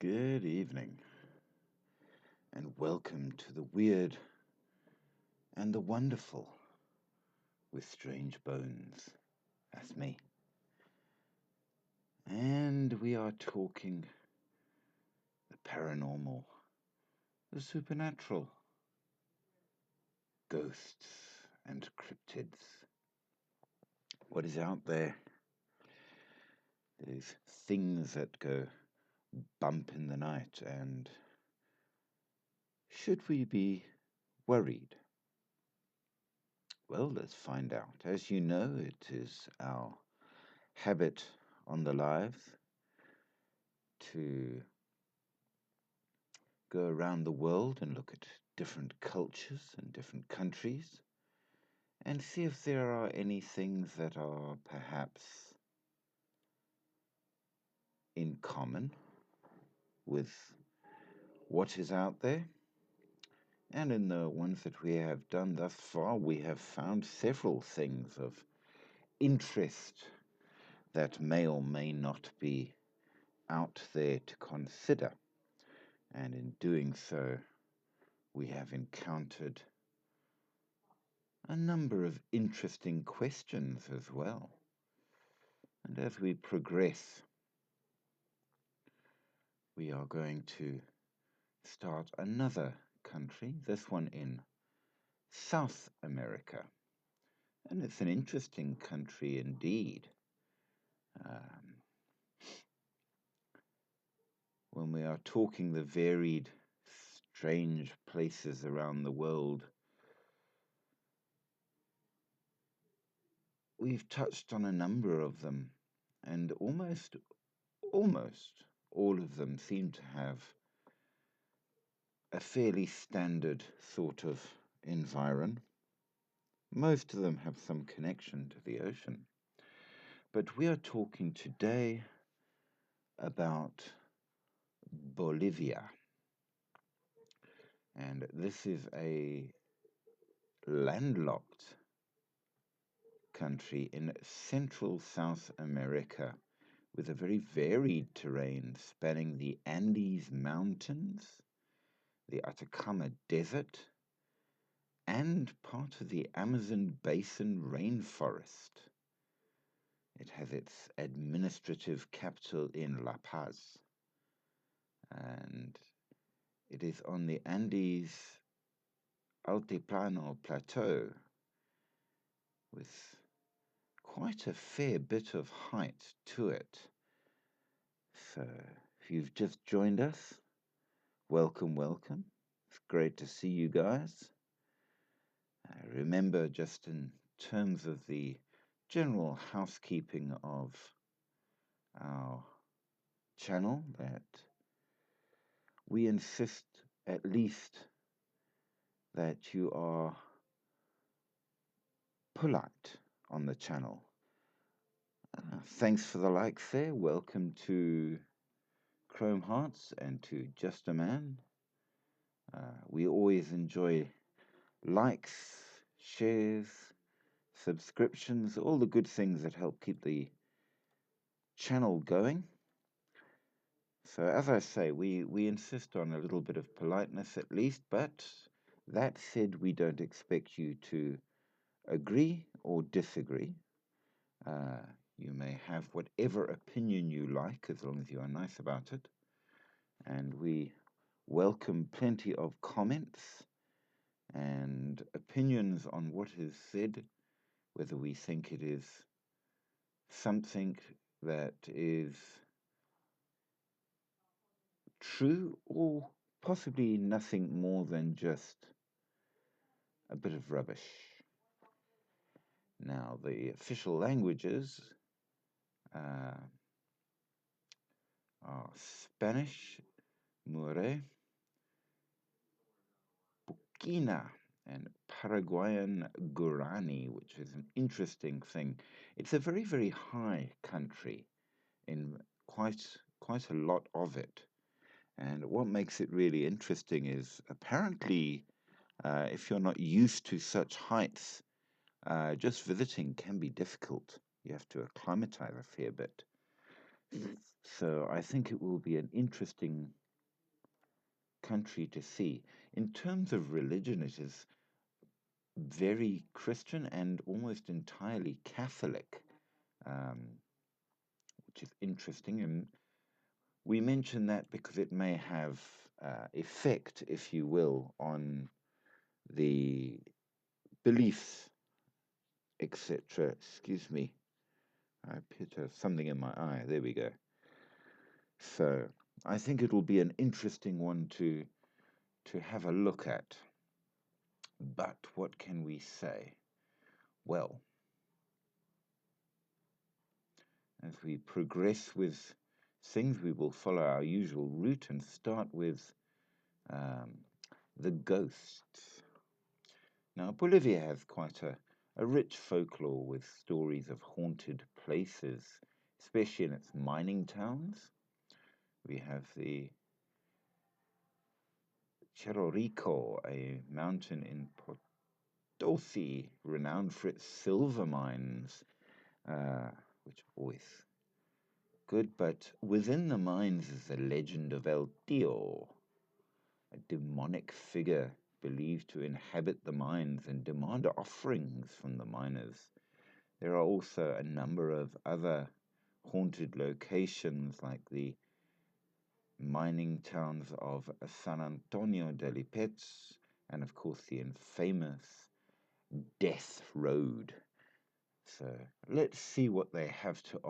Good evening, and welcome to the weird and the wonderful with Strange Bones. That's me. And we are talking the paranormal, the supernatural, ghosts and cryptids. What is out there? There's things that go bump in the night, and should we be worried? Well, let's find out. As you know, it is our habit on the lives to go around the world and look at different cultures and different countries and see if there are any things that are perhaps in common with what is out there. And in the ones that we have done thus far, we have found several things of interest that may or may not be out there to consider. And in doing so, we have encountered a number of interesting questions as well. And as we progress, we are going to start another country, this one in South America. And it's an interesting country indeed. When we are talking the varied, strange places around the world, we've touched on a number of them, and almost all of them seem to have a fairly standard sort of environ. Most of them have some connection to the ocean. But we are talking today about Bolivia. And this is a landlocked country in central South America with a very varied terrain spanning the Andes Mountains, the Atacama Desert, and part of the Amazon Basin rainforest. It has its administrative capital in La Paz, and it is on the Andes Altiplano Plateau with quite a fair bit of height to it. So, if you've just joined us, welcome. It's great to see you guys. Remember, just in terms of the general housekeeping of our channel, that we insist at least that you are polite on the channel. Thanks for the likes there. Welcome to Chrome Hearts and to Just a Man. We always enjoy likes, shares, subscriptions, all the good things that help keep the channel going. So as I say, we insist on a little bit of politeness at least, but that said, we don't expect you to agree or disagree. You may have whatever opinion you like as long as you are nice about it. And we welcome plenty of comments and opinions on what is said, whether we think it is something that is true or possibly nothing more than just a bit of rubbish. Now, the official languages are Spanish, Mure, Puquina, and Paraguayan Guarani, which is an interesting thing. It's a very, very high country in quite a lot of it. And what makes it really interesting is apparently if you're not used to such heights, just visiting can be difficult. You have to acclimatize a fair bit. So I think it will be an interesting country to see. In terms of religion, it is very Christian and almost entirely Catholic, um, which is interesting. And we mention that because it may have effect, if you will, on the beliefs, etc. Excuse me, I appear to have something in my eye. There we go. So I think it will be an interesting one to have a look at. But what can we say? Well, as we progress with things, we will follow our usual route and start with um, the ghosts. Now, Bolivia has quite a rich folklore with stories of haunted places, especially in its mining towns. We have the Cerro Rico, a mountain in Potosi, renowned for its silver mines, which are always good. But within the mines is the legend of El Tio, a demonic figure believed to inhabit the mines and demand offerings from the miners. There are also a number of other haunted locations like the mining towns of San Antonio de Lipetz and, of course, the infamous Death Road. So let's see what they have to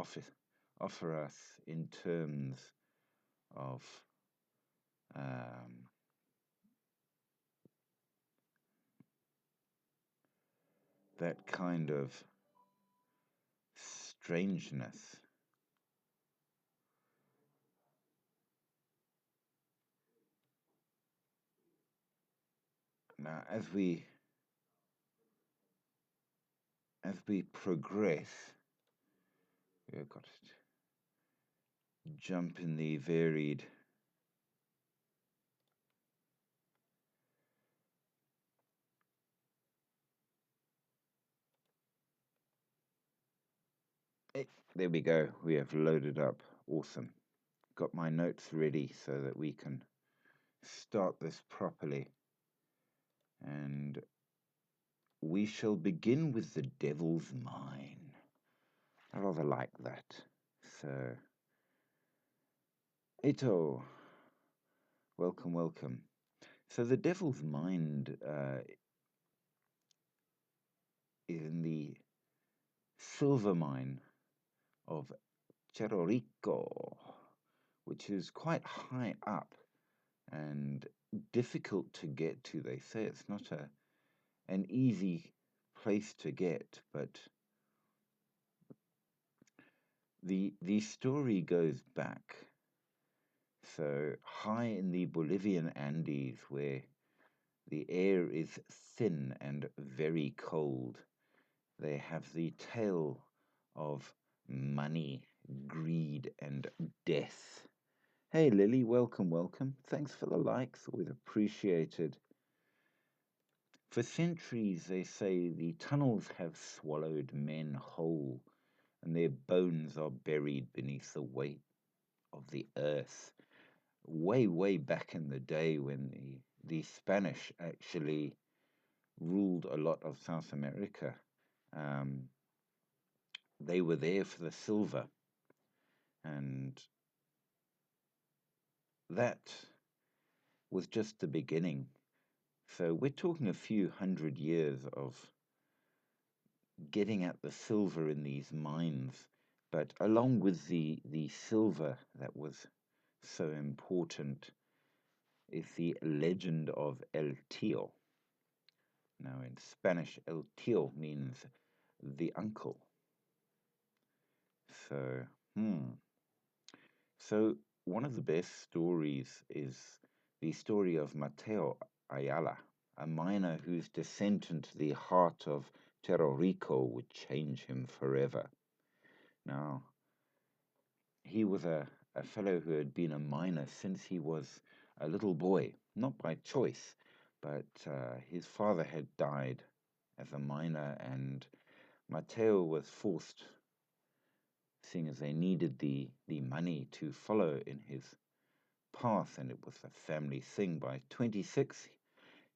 offer us in terms of um, that kind of strangeness. Now, as we progress, we've got to jump in the varied there we go. We have loaded up. Awesome. Got my notes ready so that we can start this properly. And we shall begin with the Devil's Mine. I rather like that. So, Ito, welcome, welcome. So the Devil's Mine is in the silver mine of Cerro Rico, which is quite high up and difficult to get to. They say it's not an easy place to get, but the story goes back. So high in the Bolivian Andes, where the air is thin and very cold, they have the tale of money, greed, and death. Hey Lily, welcome, welcome. Thanks for the likes, always appreciated. For centuries, they say the tunnels have swallowed men whole, and their bones are buried beneath the weight of the earth. Way, way back in the day when the Spanish actually ruled a lot of South America, um, they were there for the silver, and that was just the beginning. So we're talking a few hundred years of getting at the silver in these mines. But along with the silver that was so important is the legend of El Tío. Now, in Spanish, El Tío means the uncle. So, So, one of the best stories is the story of Mateo Ayala, a miner whose descent into the heart of Cerro Rico would change him forever. Now, he was a fellow who had been a miner since he was a little boy, not by choice, but his father had died as a miner, and Mateo was forced seeing as they needed the money to follow in his path, and it was a family thing. By 26,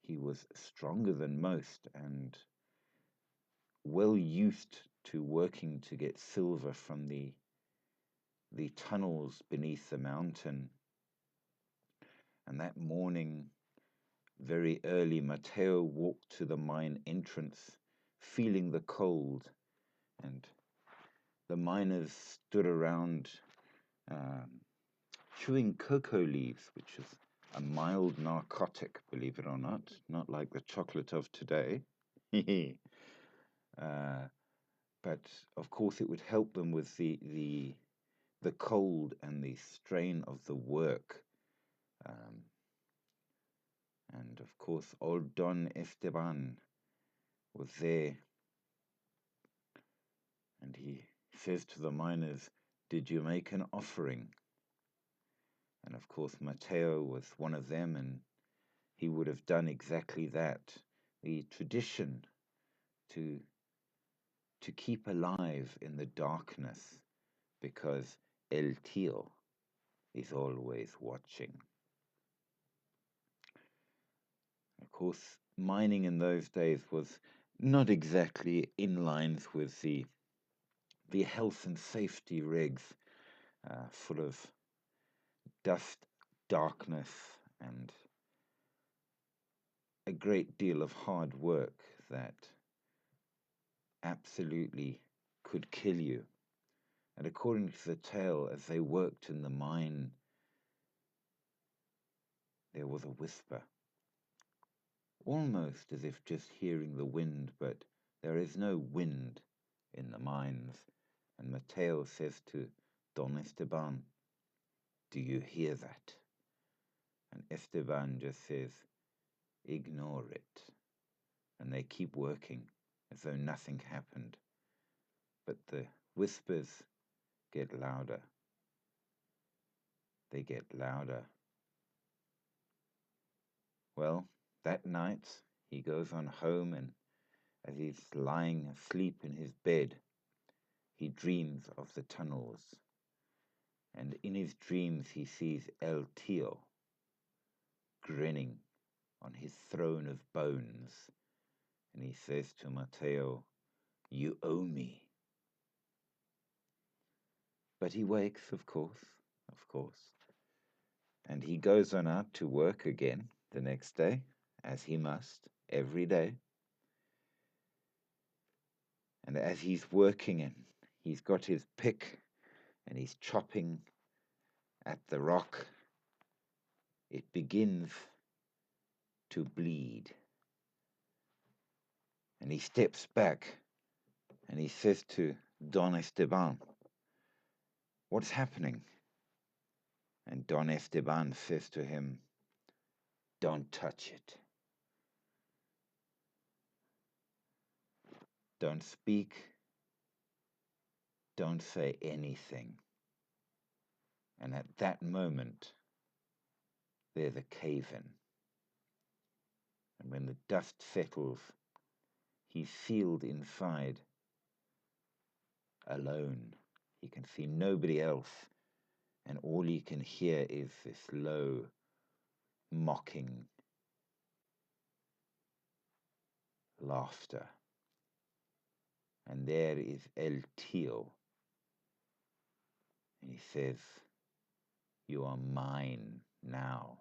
he was stronger than most and well used to working to get silver from the tunnels beneath the mountain. And that morning, very early, Matteo walked to the mine entrance, feeling the cold, and the miners stood around um, chewing cocoa leaves, which is a mild narcotic, believe it or not like the chocolate of today. uh, but of course, it would help them with the cold and the strain of the work. Um, and of course, old Don Esteban was there, and he says to the miners, "Did you make an offering?" And of course, Matteo was one of them, and he would have done exactly that. The tradition to to keep alive in the darkness, because El Tío is always watching. Of course, mining in those days was not exactly in lines with the health and safety regs, full of dust, darkness, and a great deal of hard work that absolutely could kill you. And according to the tale, as they worked in the mine, there was a whisper, almost as if just hearing the wind, but there is no wind in the mines. And Matteo says to Don Esteban, "Do you hear that?" And Esteban just says, "Ignore it." And they keep working as though nothing happened. But the whispers get louder. They get louder. Well, that night he goes on home, and as he's lying asleep in his bed, he dreams of the tunnels. And in his dreams he sees El Tío grinning on his throne of bones. And he says to Matteo, "You owe me." But he wakes, of course. And he goes on out to work again the next day, as he must, every day. And as he's working, and he's got his pick and he's chopping at the rock, it begins to bleed. And he steps back and he says to Don Esteban, "What's happening?" And Don Esteban says to him, "Don't touch it. Don't speak. Don't say anything." And at that moment, there's a cave-in. And when the dust settles, he's sealed inside, alone. He can see nobody else, and all he can hear is this low, mocking laughter. And there is El Tío, and he says, "You are mine now."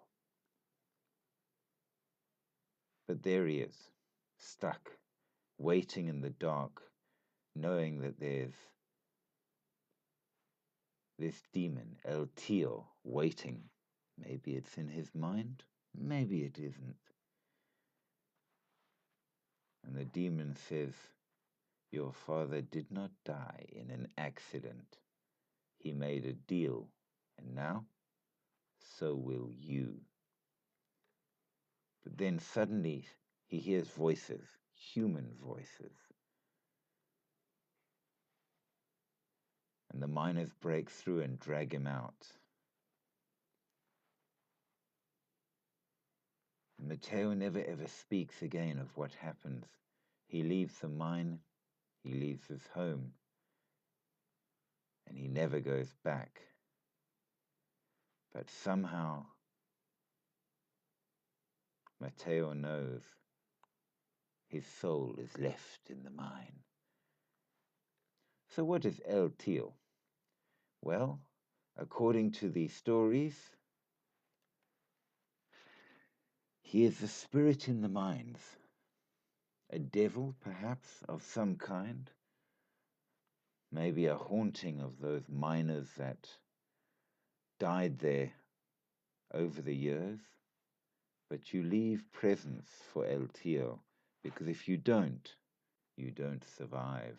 But there he is, stuck, waiting in the dark, knowing that there's this demon, El Tío, waiting. Maybe it's in his mind, maybe it isn't. And the demon says, "Your father did not die in an accident. He made a deal, and now, so will you." But then suddenly he hears voices, human voices. And the miners break through and drag him out. Matteo never ever speaks again of what happens. He leaves the mine, he leaves his home, and he never goes back. But somehow Mateo knows his soul is left in the mine. So what is El Tío? Well, according to the stories, he is the spirit in the mines, a devil perhaps of some kind, maybe a haunting of those miners that died there over the years. But you leave presents for El Tío, because if you don't survive.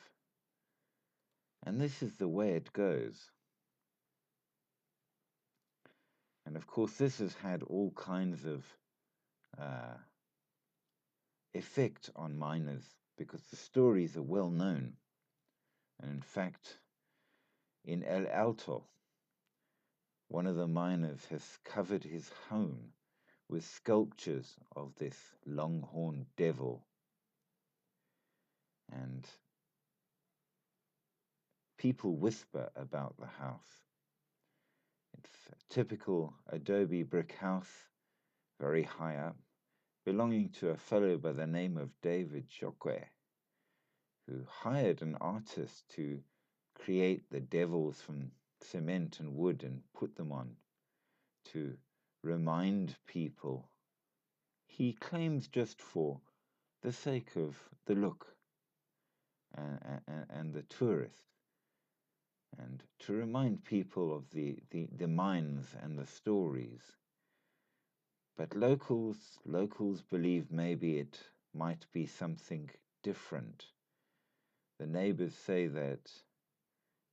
And this is the way it goes. And of course, this has had all kinds of effect on miners, because the stories are well known. And in fact, in El Alto, one of the miners has covered his home with sculptures of this longhorn devil. And people whisper about the house. It's a typical adobe brick house, very high up, belonging to a fellow by the name of David Chokwe, who hired an artist to create the devils from cement and wood and put them on to remind people. He claims just for the sake of the look and the tourist, and to remind people of the mines and the stories. But locals believe maybe it might be something different. The neighbors say that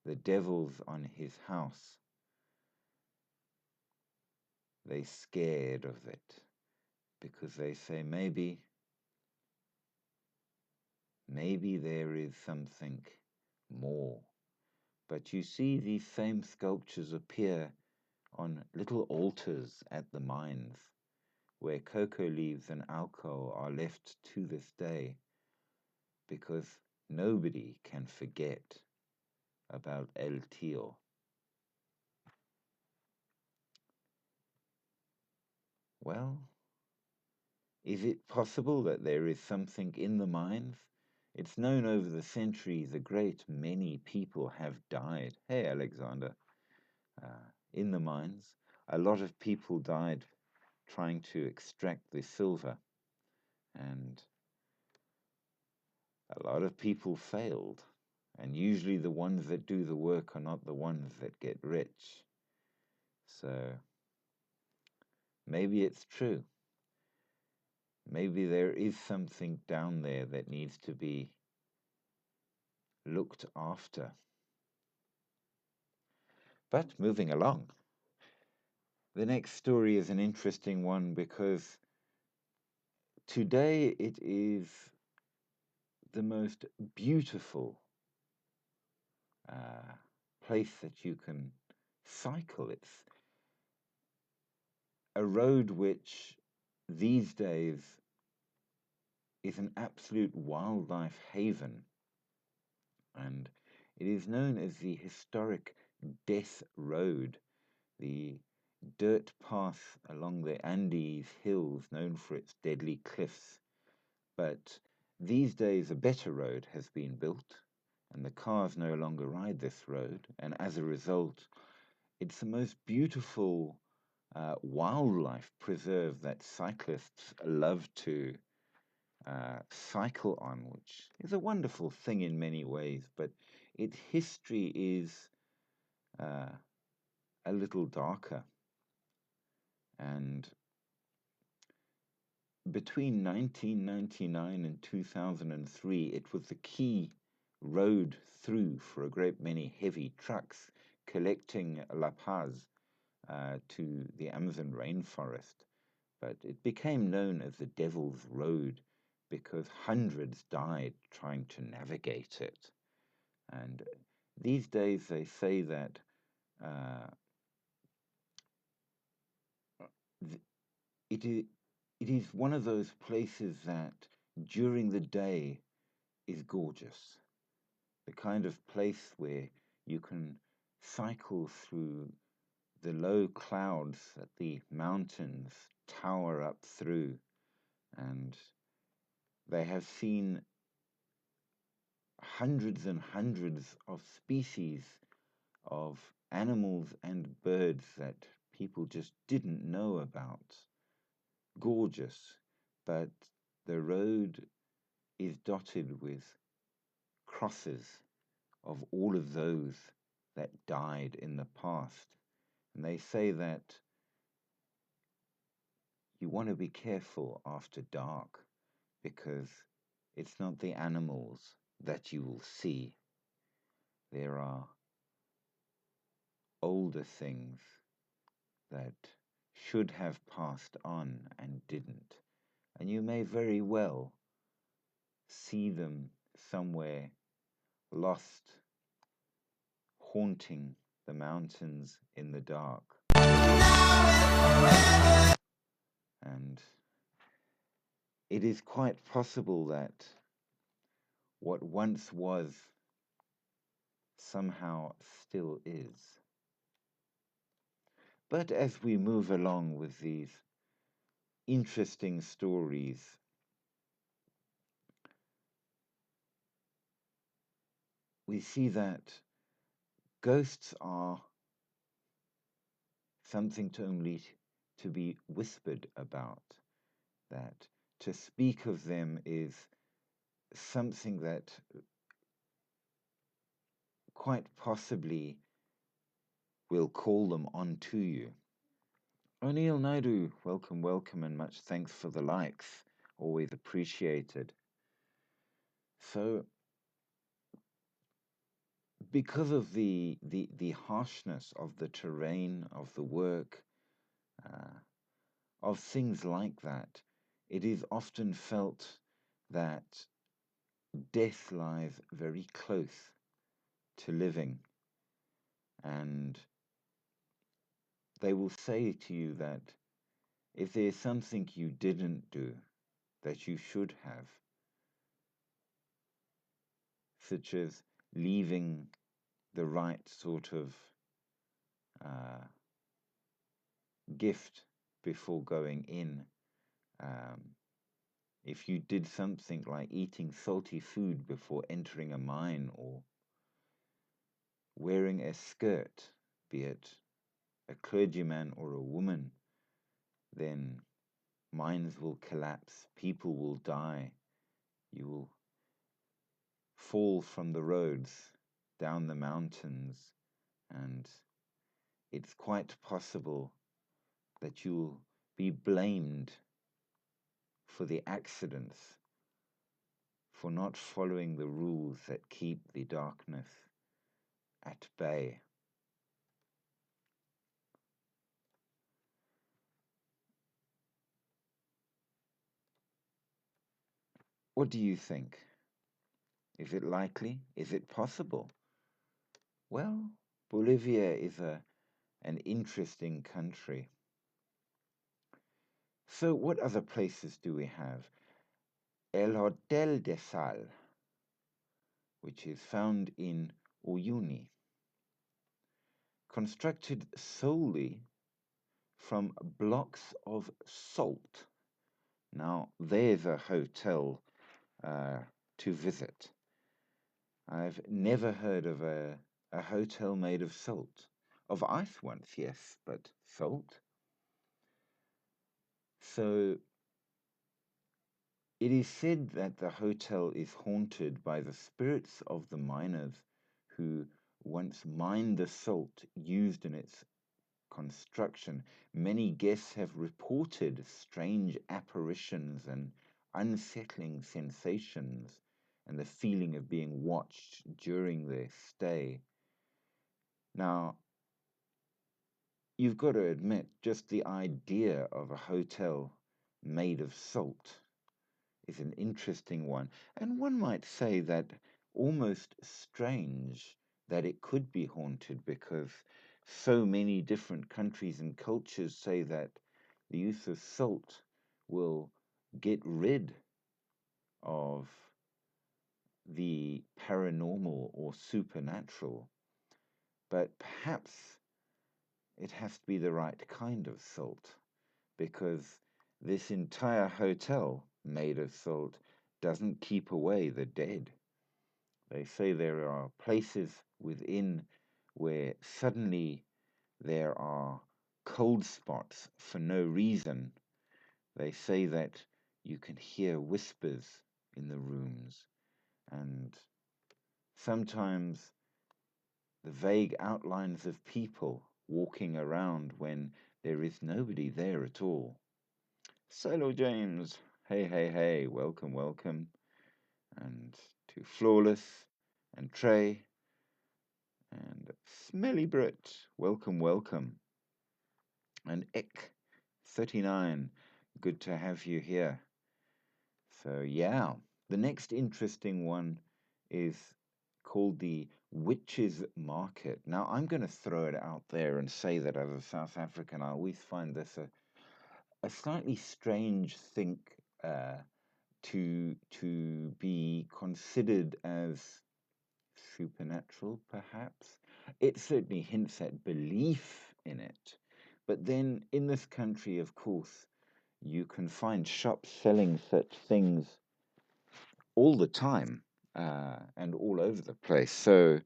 the devils on his house, they scared of it, because they say maybe there is something more. But you see these same sculptures appear on little altars at the mines, where cocoa leaves and alcohol are left to this day, because nobody can forget about El Tío. Well, is it possible that there is something in the mines? It's known over the centuries a great many people have died. Hey, Alexander. In the mines, a lot of people died trying to extract the silver, and a lot of people failed. And usually the ones that do the work are not the ones that get rich. So maybe it's true. Maybe there is something down there that needs to be looked after. But moving along, the next story is an interesting one, because today it is the most beautiful place that you can cycle. It's a road which these days is an absolute wildlife haven, and it is known as the historic Death Road, the dirt path along the Andes hills known for its deadly cliffs. But these days a better road has been built, and the cars no longer ride this road, and as a result it's the most beautiful wildlife preserve that cyclists love to cycle on, which is a wonderful thing in many ways, but its history is a little darker. And between 1999 and 2003, it was the key road through for a great many heavy trucks collecting La Paz to the Amazon rainforest. But it became known as the Devil's Road because hundreds died trying to navigate it. And these days they say that it is one of those places that during the day is gorgeous. The kind of place where you can cycle through the low clouds that the mountains tower up through, and they have seen hundreds and hundreds of species of animals and birds that people just didn't know about. Gorgeous, but the road is dotted with crosses of all of those that died in the past. And they say that you want to be careful after dark because it's not the animals that you will see. There are older things that should have passed on and didn't. And you may very well see them somewhere lost, haunting the mountains in the dark. And it is quite possible that what once was somehow still is. But as we move along with these interesting stories, we see that ghosts are something to be whispered about, that to speak of them is something that quite possibly will call them onto you. O'Neill Naidu, welcome, welcome, and much thanks for the likes. Always appreciated. So, because of the harshness of the terrain, of the work, of things like that, it is often felt that death lies very close to living. And they will say to you that if there's something you didn't do that you should have, such as leaving the right sort of gift before going in, if you did something like eating salty food before entering a mine, or wearing a skirt, be it a clergyman or a woman, then mines will collapse, people will die, you will fall from the roads, down the mountains, and it's quite possible that you'll be blamed for the accidents, for not following the rules that keep the darkness at bay. What do you think? Is it likely? Is it possible? Well, Bolivia is an interesting country. So what other places do we have? El Hotel de Sal, which is found in Uyuni, constructed solely from blocks of salt. Now, there's a hotel to visit. I've never heard of a hotel made of salt. Of ice once, yes, but salt? So, it is said that the hotel is haunted by the spirits of the miners who once mined the salt used in its construction. Many guests have reported strange apparitions and unsettling sensations and the feeling of being watched during their stay. Now, you've got to admit, just the idea of a hotel made of salt is an interesting one. And one might say that almost strange that it could be haunted, because so many different countries and cultures say that the use of salt will get rid of the paranormal or supernatural. but perhaps it has to be the right kind of salt, because this entire hotel made of salt doesn't keep away the dead. They say there are places within where suddenly there are cold spots for no reason. They say that you can hear whispers in the rooms, and sometimes the vague outlines of people walking around when there is nobody there at all. Solo James, hey, hey, hey, welcome, welcome. And to Flawless and Trey and Smelly Brit, welcome, welcome. And Ek39, good to have you here. So, yeah, the next interesting one is called the Witches Market. Now, I'm going to throw it out there and say that as a South African, I always find this a slightly strange thing to be considered as supernatural, perhaps. It certainly hints at belief in it. But then in this country, of course, you can find shops selling such things all the time and all over the place. So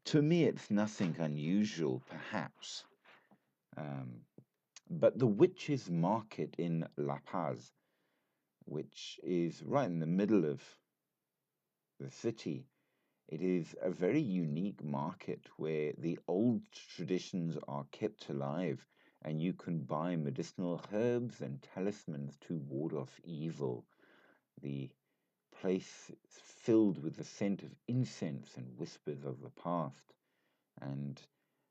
to me, it's nothing unusual, perhaps. Um, but the Witches Market in La Paz, which is right in the middle of the city, it is a very unique market where the old traditions are kept alive, and you can buy medicinal herbs and talismans to ward off evil. The place is filled with the scent of incense and whispers of the past, and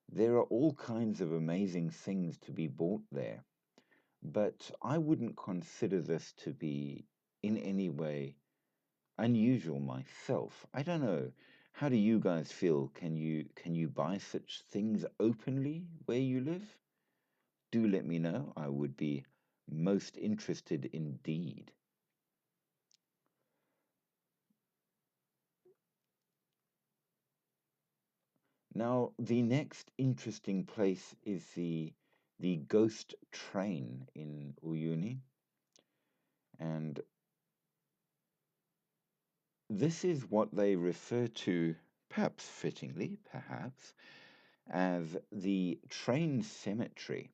there are all kinds of amazing things to be bought there. But I wouldn't consider this to be in any way unusual myself. I don't know. How do you guys feel? Can you buy such things openly where you live? Do let me know. I would be most interested indeed. Now, the next interesting place is the ghost train in Uyuni, and this is what they refer to, perhaps fittingly, perhaps, as the train cemetery.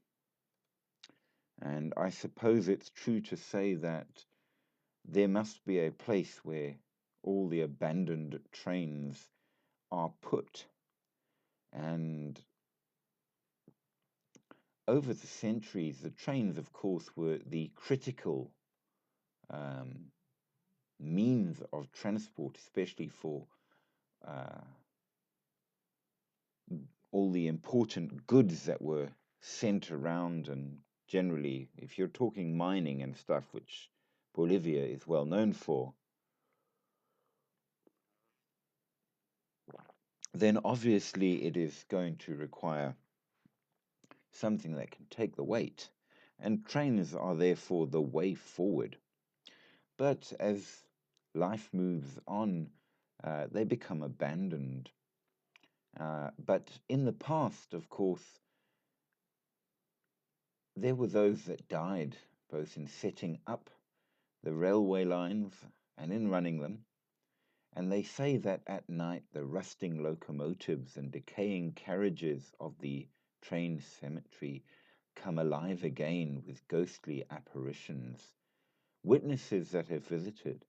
And I suppose it's true to say that there must be a place where all the abandoned trains are put. And over the centuries, the trains, of course, were the critical um, means of transport, especially for uh, all the important goods that were sent around. And generally, if you're talking mining and stuff, which Bolivia is well known for, then obviously it is going to require something that can take the weight. And trains are therefore the way forward. But as life moves on, they become abandoned. But in the past, of course, there were those that died both in setting up the railway lines and in running them. And they say that at night the rusting locomotives and decaying carriages of the train cemetery come alive again with ghostly apparitions. Witnesses that have visited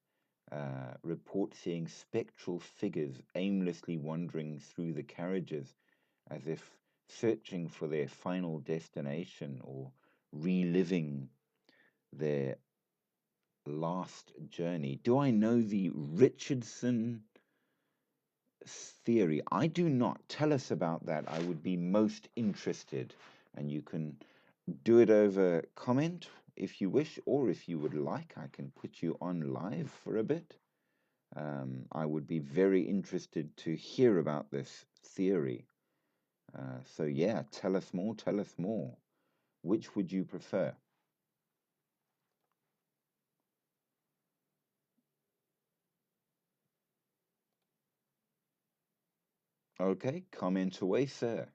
report seeing spectral figures aimlessly wandering through the carriages as if searching for their final destination or reliving their last journey. Do I know the Richardson theory? I do not. Tell us about that. I would be most interested. And you can do it over comment if you wish, or if you would like, I can put you on live for a bit. I would be very interested to hear about this theory. So yeah, tell us more, tell us more. Which would you prefer? Okay, comment away, sir.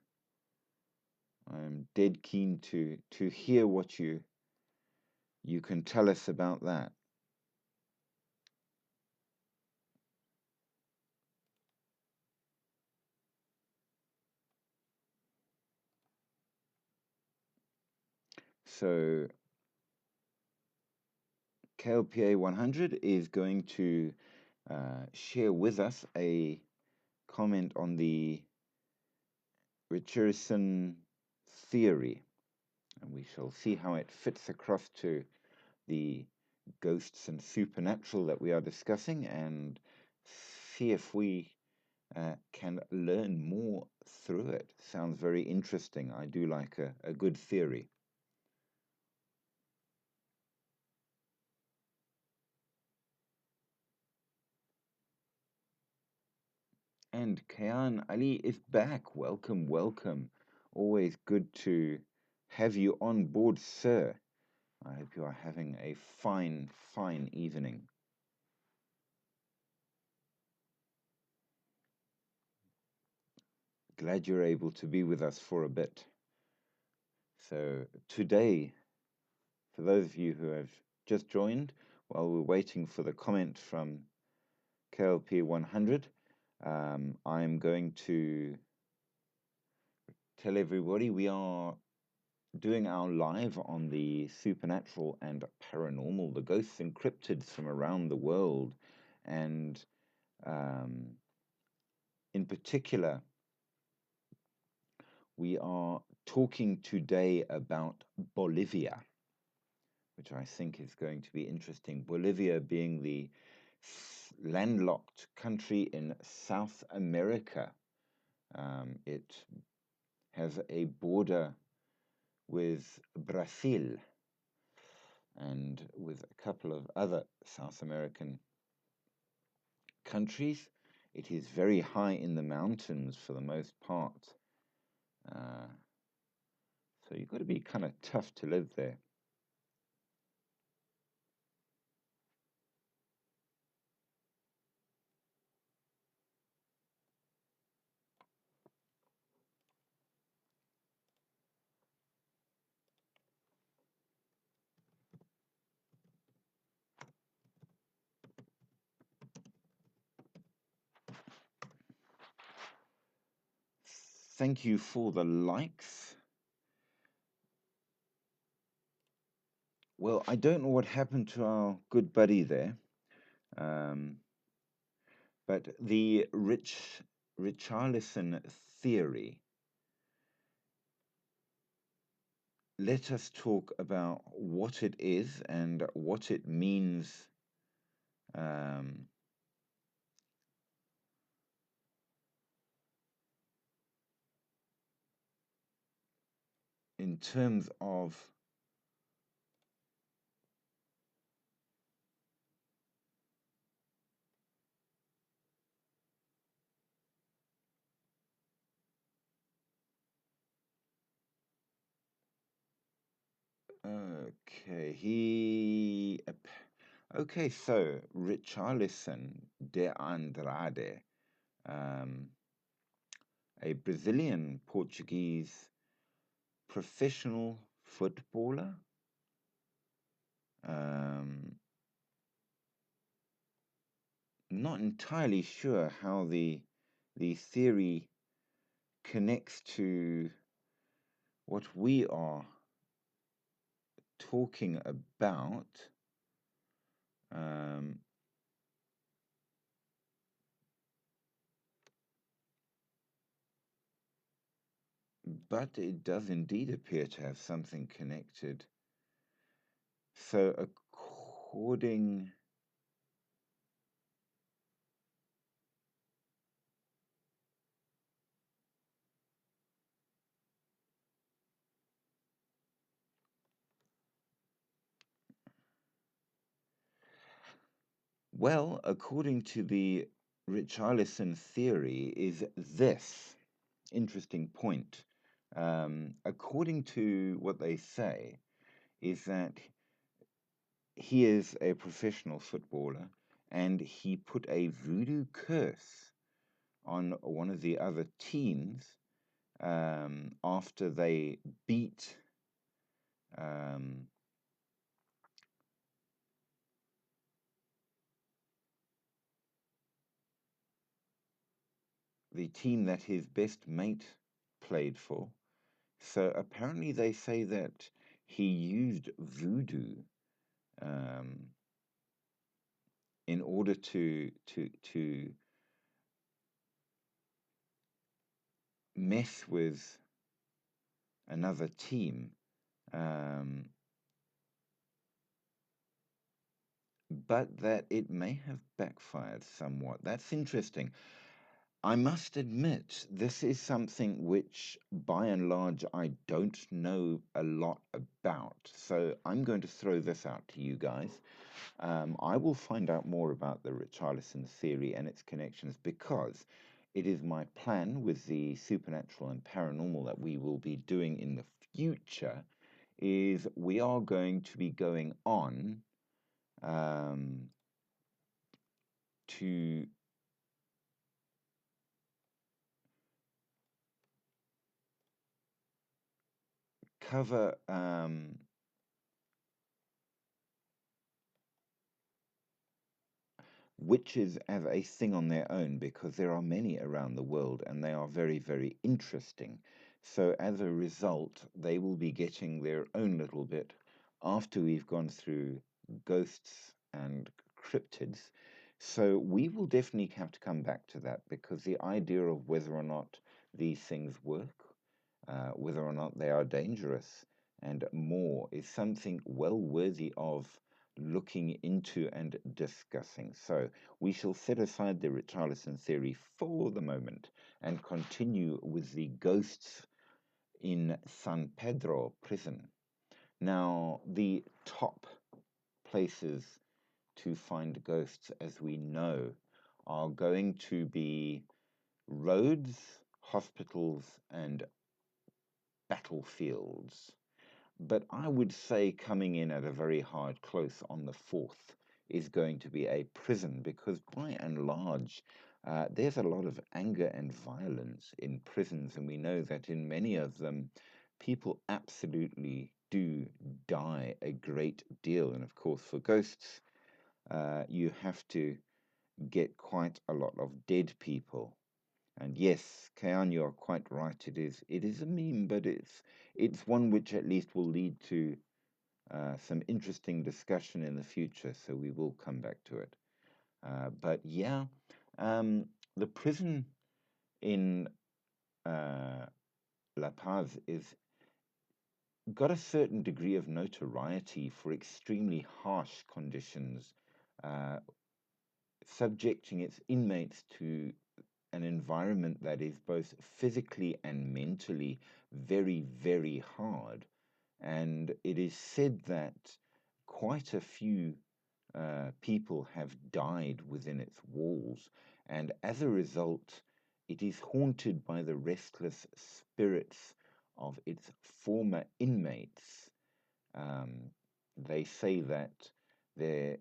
I'm dead keen to hear what you can tell us about that. So KLPA 100 is going to share with us a comment on the Richardson theory, and we shall see how it fits across to the ghosts and supernatural that we are discussing, and see if we can learn more through it. Sounds very interesting. I do like a good theory. And Kayan Ali is back. Welcome, welcome. Always good to have you on board, sir. I hope you are having a fine, fine evening. Glad you're able to be with us for a bit. So, today, for those of you who have just joined, while we're waiting for the comment from KLP 100, I'm going to tell everybody we are doing our live on the supernatural and paranormal, the ghosts and cryptids from around the world, and in particular, we are talking today about Bolivia, which I think is going to be interesting. Bolivia being the landlocked country in South America. It has a border with Brazil and with a couple of other South American countries. It is very high in the mountains for the most part. So you've got to be kind of tough to live there. Thank you for the likes. Well, I don't know what happened to our good buddy there, but the Richarlison theory. Let us talk about what it is and what it means in terms of okay, so Richarlison de Andrade, a Brazilian Portuguese professional footballer. Not entirely sure how the theory connects to what we are talking about. But it does indeed appear to have something connected. So according well, according to the Richarlison theory, is this interesting point. According to what they say, is that he is a professional footballer and he put a voodoo curse on one of the other teams after they beat um, the team that his best mate played for. So apparently they say that he used voodoo um, in order to mess with another team. Um, but that it may have backfired somewhat. That's interesting. I must admit, this is something which, by and large, I don't know a lot about. So I'm going to throw this out to you guys. I will find out more about the Richarlison theory and its connections because it is my plan with the supernatural and paranormal that we will be doing in the future is we are going to be going on to cover witches as a thing on their own because there are many around the world and they are very, very interesting. So, as a result, they will be getting their own little bit after we've gone through ghosts and cryptids. So, we will definitely have to come back to that because the idea of whether or not these things work, whether or not they are dangerous, and more is something well worthy of looking into and discussing. So we shall set aside the Richarlison theory for the moment and continue with the ghosts in San Pedro prison. Now, the top places to find ghosts, as we know, are going to be roads, hospitals, and battlefields. But I would say coming in at a very hard close on the fourth is going to be a prison because by and large, there's a lot of anger and violence in prisons, and we know that in many of them, people absolutely do die a great deal. And of course, for ghosts, you have to get quite a lot of dead people. And yes, Kayan, you are quite right. It is a meme, but it's one which at least will lead to some interesting discussion in the future. So we will come back to it. But yeah, um, the prison in uh, La Paz is got a certain degree of notoriety for extremely harsh conditions, uh, subjecting its inmates to an environment that is both physically and mentally very, very hard. And it is said that quite a few people have died within its walls. And as a result, it is haunted by the restless spirits of its former inmates. Um, they say that there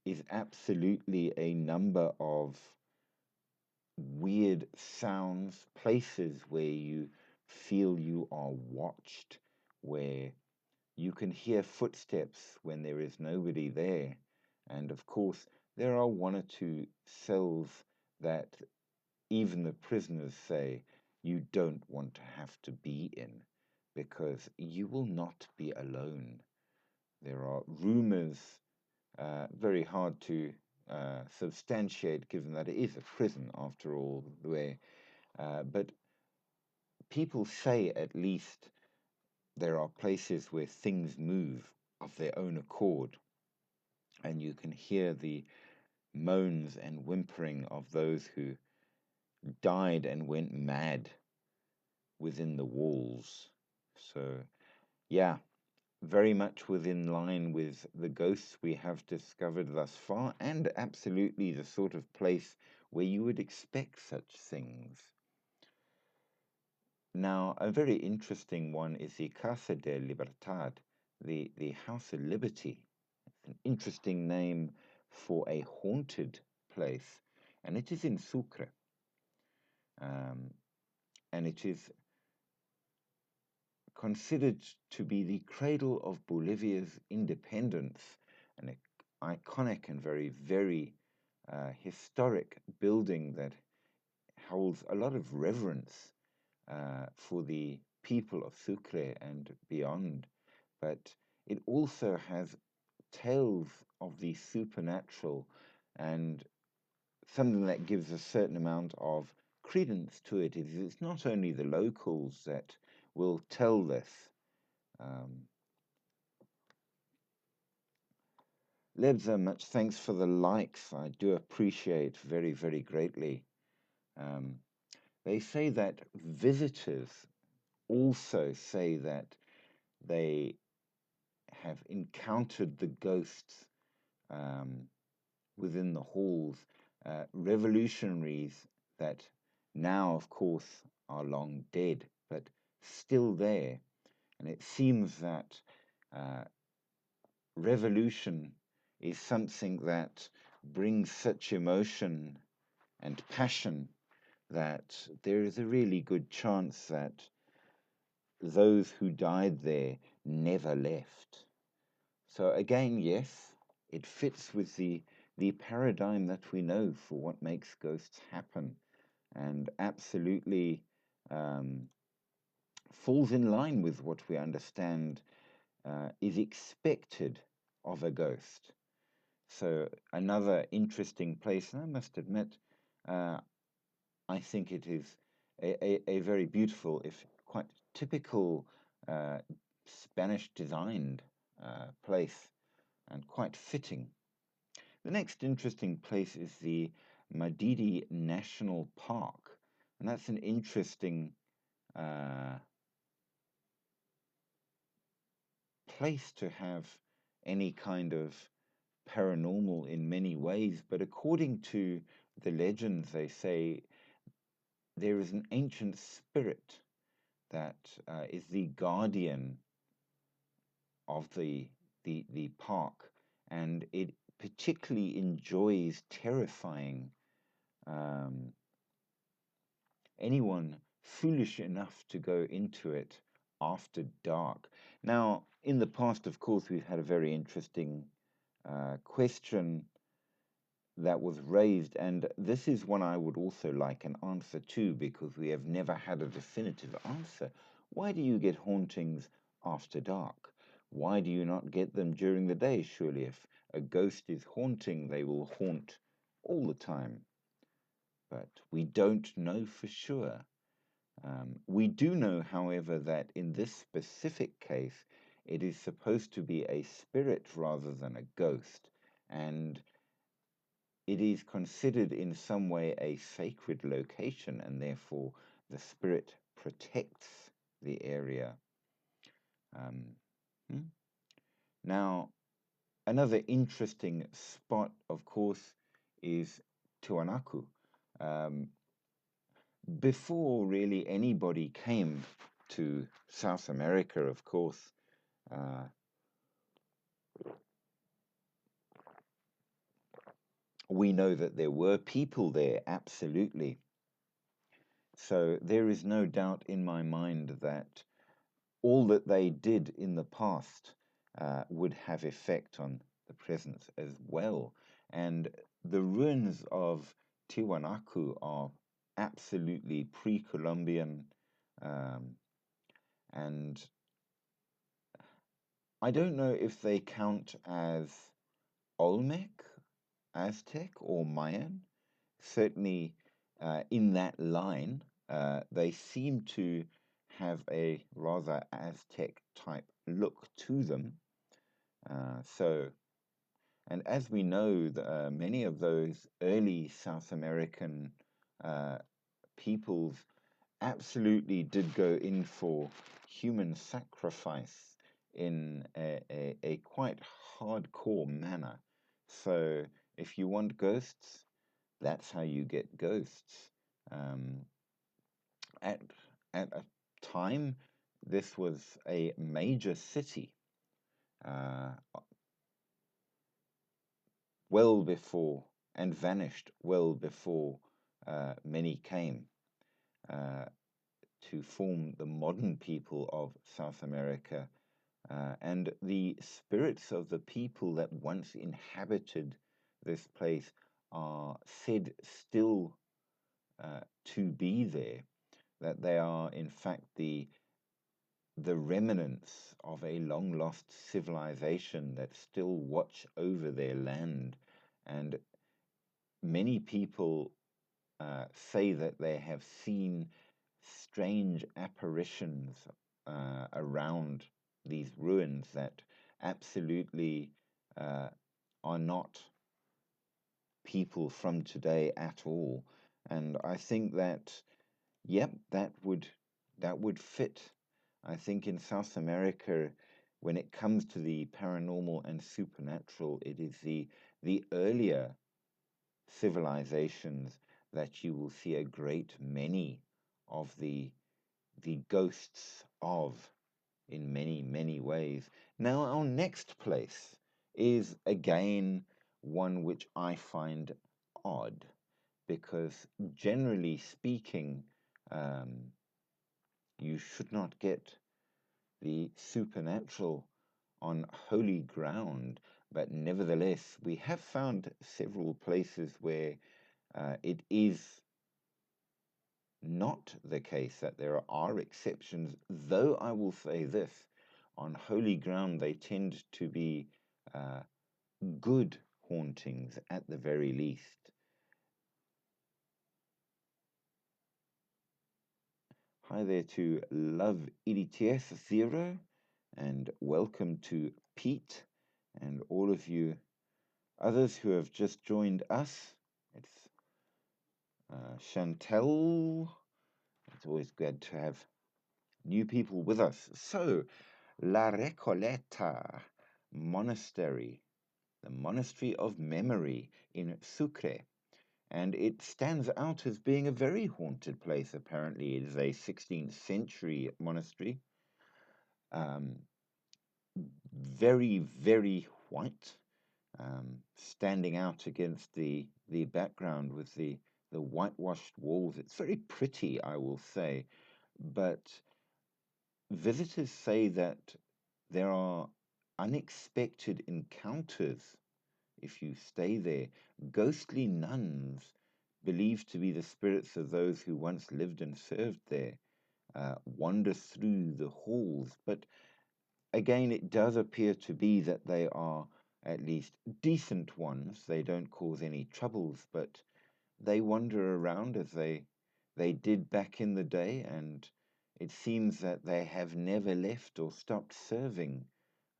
is absolutely a number of weird sounds, places where you feel you are watched, where you can hear footsteps when there is nobody there. And of course, there are one or two cells that even the prisoners say you don't want to have to be in because you will not be alone. There are rumors, very hard to substantiate given that it is a prison after all, where but people say at least there are places where things move of their own accord, and you can hear the moans and whimpering of those who died and went mad within the walls. So, yeah, very much within line with the ghosts we have discovered thus far, and absolutely the sort of place where you would expect such things. Now, a very interesting one is the Casa de Libertad, the House of Liberty. It's an interesting name for a haunted place, and it is in Sucre. and it is considered to be the cradle of Bolivia's independence, an iconic and very historic building that holds a lot of reverence for the people of Sucre and beyond. But it also has tales of the supernatural and something that gives a certain amount of credence to it is it's not only the locals that will tell this. Um, Lebza, much thanks for the likes. I do appreciate very greatly. Um, they say that visitors also say that they have encountered the ghosts um, within the halls, revolutionaries that now, of course, are long dead, but still there. And it seems that uh, revolution is something that brings such emotion and passion that there is a really good chance that those who died there never left. So again, yes, it fits with the paradigm that we know for what makes ghosts happen, and absolutely um, falls in line with what we understand is expected of a ghost. So another interesting place, and I must admit, uh, I think it is a very beautiful, if quite typical, Spanish designed place, and quite fitting. The next interesting place is the Madidi National Park, and that's an interesting uh, place to have any kind of paranormal in many ways. But according to the legends, they say there is an ancient spirit that is the guardian of the park, and it particularly enjoys terrifying um, anyone foolish enough to go into it after dark. Now, in the past, of course, we've had a very interesting question that was raised, and this is one I would also like an answer to because we have never had a definitive answer. Why do you get hauntings after dark? Why do you not get them during the day? Surely, if a ghost is haunting, they will haunt all the time. But we don't know for sure. We do know, however, that in this specific case, it is supposed to be a spirit rather than a ghost, and it is considered in some way a sacred location, and therefore the spirit protects the area. Um, hmm? Now, another interesting spot, of course, is Tiwanaku. Um, before really anybody came to South America, of course, uh, we know that there were people there, absolutely. So there is no doubt in my mind that all that they did in the past would have effect on the present as well. And the ruins of Tiwanaku are absolutely pre-Columbian, um, and I don't know if they count as Olmec, Aztec, or Mayan. Certainly, in that line, they seem to have a rather Aztec type look to them. So, and as we know, many of those early South American uh, peoples absolutely did go in for human sacrifice in a quite hardcore manner. So, if you want ghosts, that's how you get ghosts. Um, at at a time, this was a major city, uh, well before and vanished well before many came. uh, to form the modern people of South America. And the spirits of the people that once inhabited this place are said still to be there, that they are in fact the remnants of a long lost civilization that still watch over their land. And many people say that they have seen strange apparitions around these ruins that absolutely uh, are not people from today at all. And I think that, yep, that would fit. I think in South America, when it comes to the paranormal and supernatural, it is the earlier civilizations that you will see a great many of the ghosts of, in many, many ways. Now, our next place is again one which I find odd because, generally speaking, um, you should not get the supernatural on holy ground, but nevertheless, we have found several places where it is not the case, that there are exceptions, though I will say this: on holy ground, they tend to be uh, good hauntings at the very least. Hi there to Love EDTS Zero, and welcome to Pete and all of you others who have just joined us. It's Chantel. It's always good to have new people with us. So, La Recoleta Monastery, the Monastery of Memory in Sucre. And it stands out as being a very haunted place, apparently. It is a 16th century monastery. Um, very, very white, standing out against the background with the whitewashed walls. It's very pretty, I will say. But visitors say that there are unexpected encounters if you stay there. Ghostly nuns, believed to be the spirits of those who once lived and served there, wander through the halls. But again, it does appear to be that they are at least decent ones. They don't cause any troubles, but they wander around as they did back in the day, and it seems that they have never left or stopped serving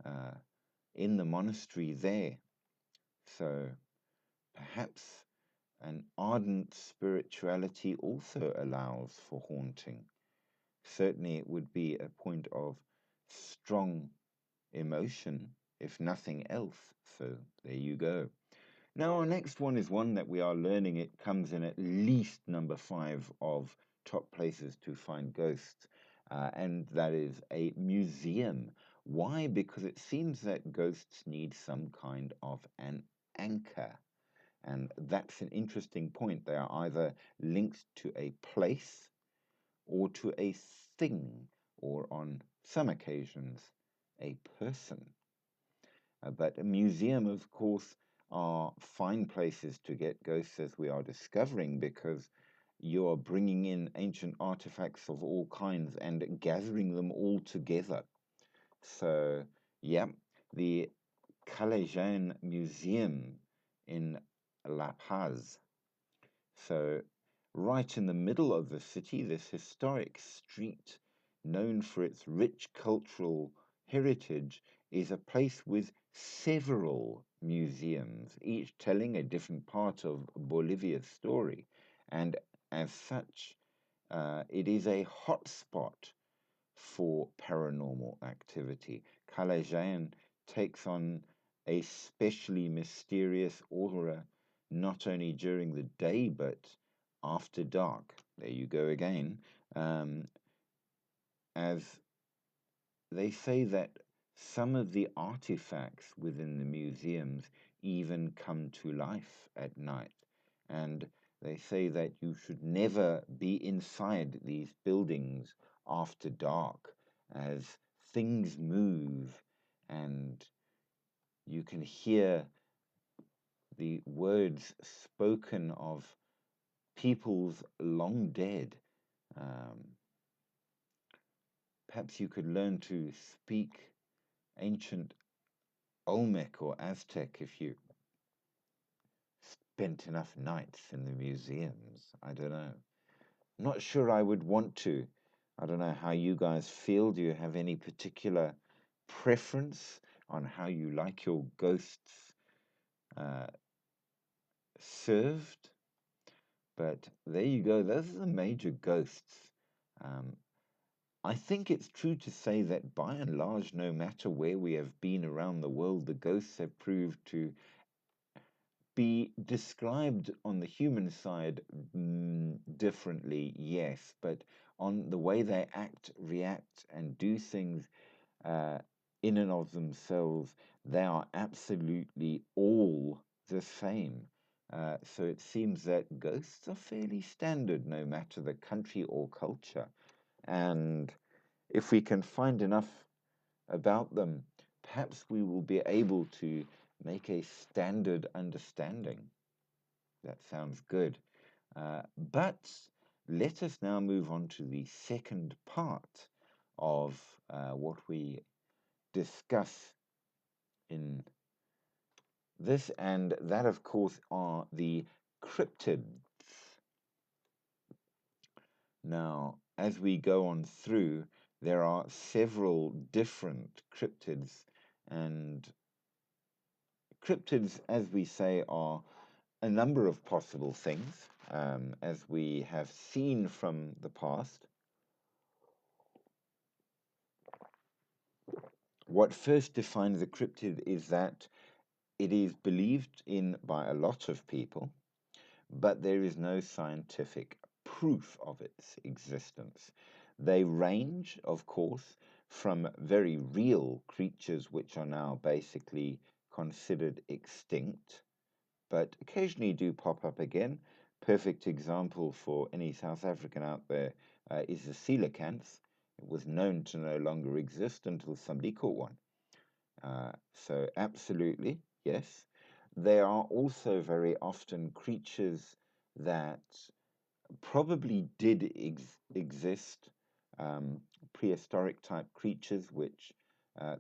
uh, in the monastery there. So perhaps an ardent spirituality also allows for haunting. Certainly, it would be a point of strong emotion, if nothing else. So there you go. Now, our next one is one that we are learning. It comes in at least number 5 of top places to find ghosts, and that is a museum. Why? Because it seems that ghosts need some kind of an anchor. And that's an interesting point. They are either linked to a place or to a thing, or on some occasions, a person. But a museum, of course, are fine places to get ghosts, as we are discovering, because you are bringing in ancient artifacts of all kinds and gathering them all together. So, yeah, the Calajan Museum in La Paz. So, right in the middle of the city, this historic street, known for its rich cultural heritage, is a place with several museums, each telling a different part of Bolivia's story. And as such, it is a hotspot for paranormal activity. Calajan takes on a specially mysterious aura not only during the day but after dark. There you go again. As they say that some of the artifacts within the museums even come to life at night. And They say that you should never be inside these buildings after dark, as things move and you can hear the words spoken of peoples long dead. Um, Perhaps you could learn to speak ancient Olmec or Aztec if you spent enough nights in the museums. I don't know. I'm not sure I would want to. I don't know how you guys feel. Do you have any particular preference on how you like your ghosts uh, served? But there you go. Those are the major ghosts. Um, I think it's true to say that by and large, no matter where we have been around the world, the ghosts have proved to be described on the human side differently, yes, but on the way they act, react, and do things uh, in and of themselves, they are absolutely all the same. So it seems that ghosts are fairly standard no matter the country or culture. And if we can find enough about them, perhaps we will be able to make a standard understanding. That sounds good. But let us now move on to the second part of what we discuss in this, and that, of course, are the cryptids. Now, as we go on through, there are several different cryptids, and cryptids, as we say, are a number of possible things, as we have seen from the past. What first defines a cryptid is that it is believed in by a lot of people, but there is no scientific proof of its existence. They range, of course, from very real creatures which are now basically considered extinct, but occasionally do pop up again. Perfect example for any South African out there is the coelacanth. It was known to no longer exist until somebody caught one. So absolutely, yes. They are also very often creatures that probably did exist, prehistoric type creatures, which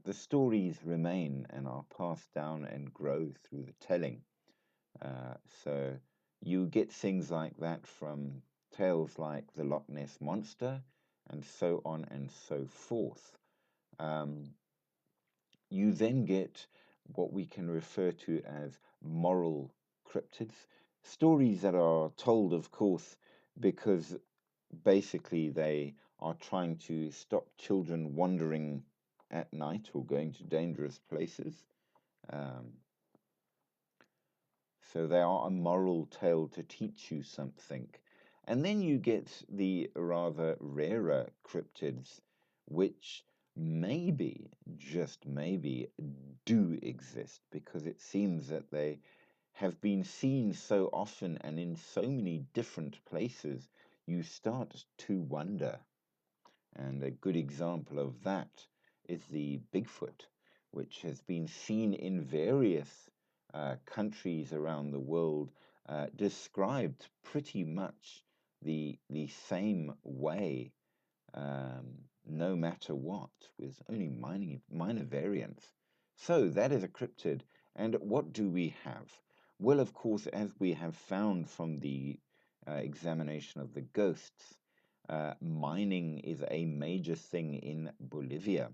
the stories remain and are passed down and grow through the telling. So you get things like that from tales like the Loch Ness Monster and so on and so forth. Um, you then get what we can refer to as moral cryptids, stories that are told, of course, because basically they are trying to stop children wandering at night or going to dangerous places. Um, so they are a moral tale to teach you something. And then you get the rather rarer cryptids, which maybe, just maybe, do exist because it seems that they have been seen so often and in so many different places, you start to wonder. And a good example of that is the Bigfoot, which has been seen in various countries around the world, described pretty much the same way, no matter what, with only minor variants. So that is a cryptid. And what do we have? Well, of course, as we have found from the examination of the ghosts, mining is a major thing in Bolivia.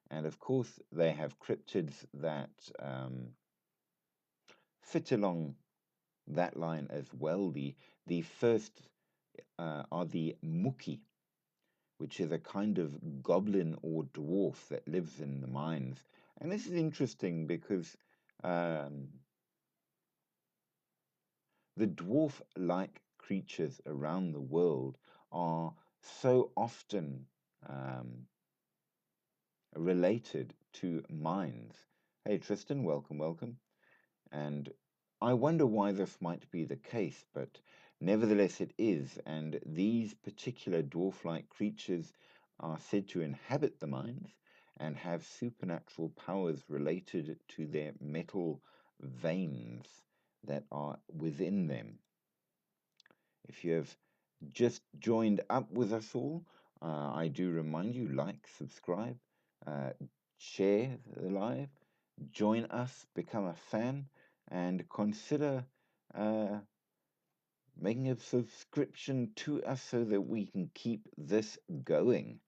And of course, they have cryptids that fit along that line as well. The first are the Muki, which is a kind of goblin or dwarf that lives in the mines. And this is interesting because um, the dwarf like creatures around the world are so often um, related to mines. Hey, Tristan, welcome, welcome. And I wonder why this might be the case, but Nevertheless, it is, and these particular dwarf-like creatures are said to inhabit the mines and have supernatural powers related to their metal veins that are within them. If you have just joined up with us all, I do remind you, like, subscribe, uh, share the live, join us, become a fan, and consider making a subscription to us so that we can keep this going.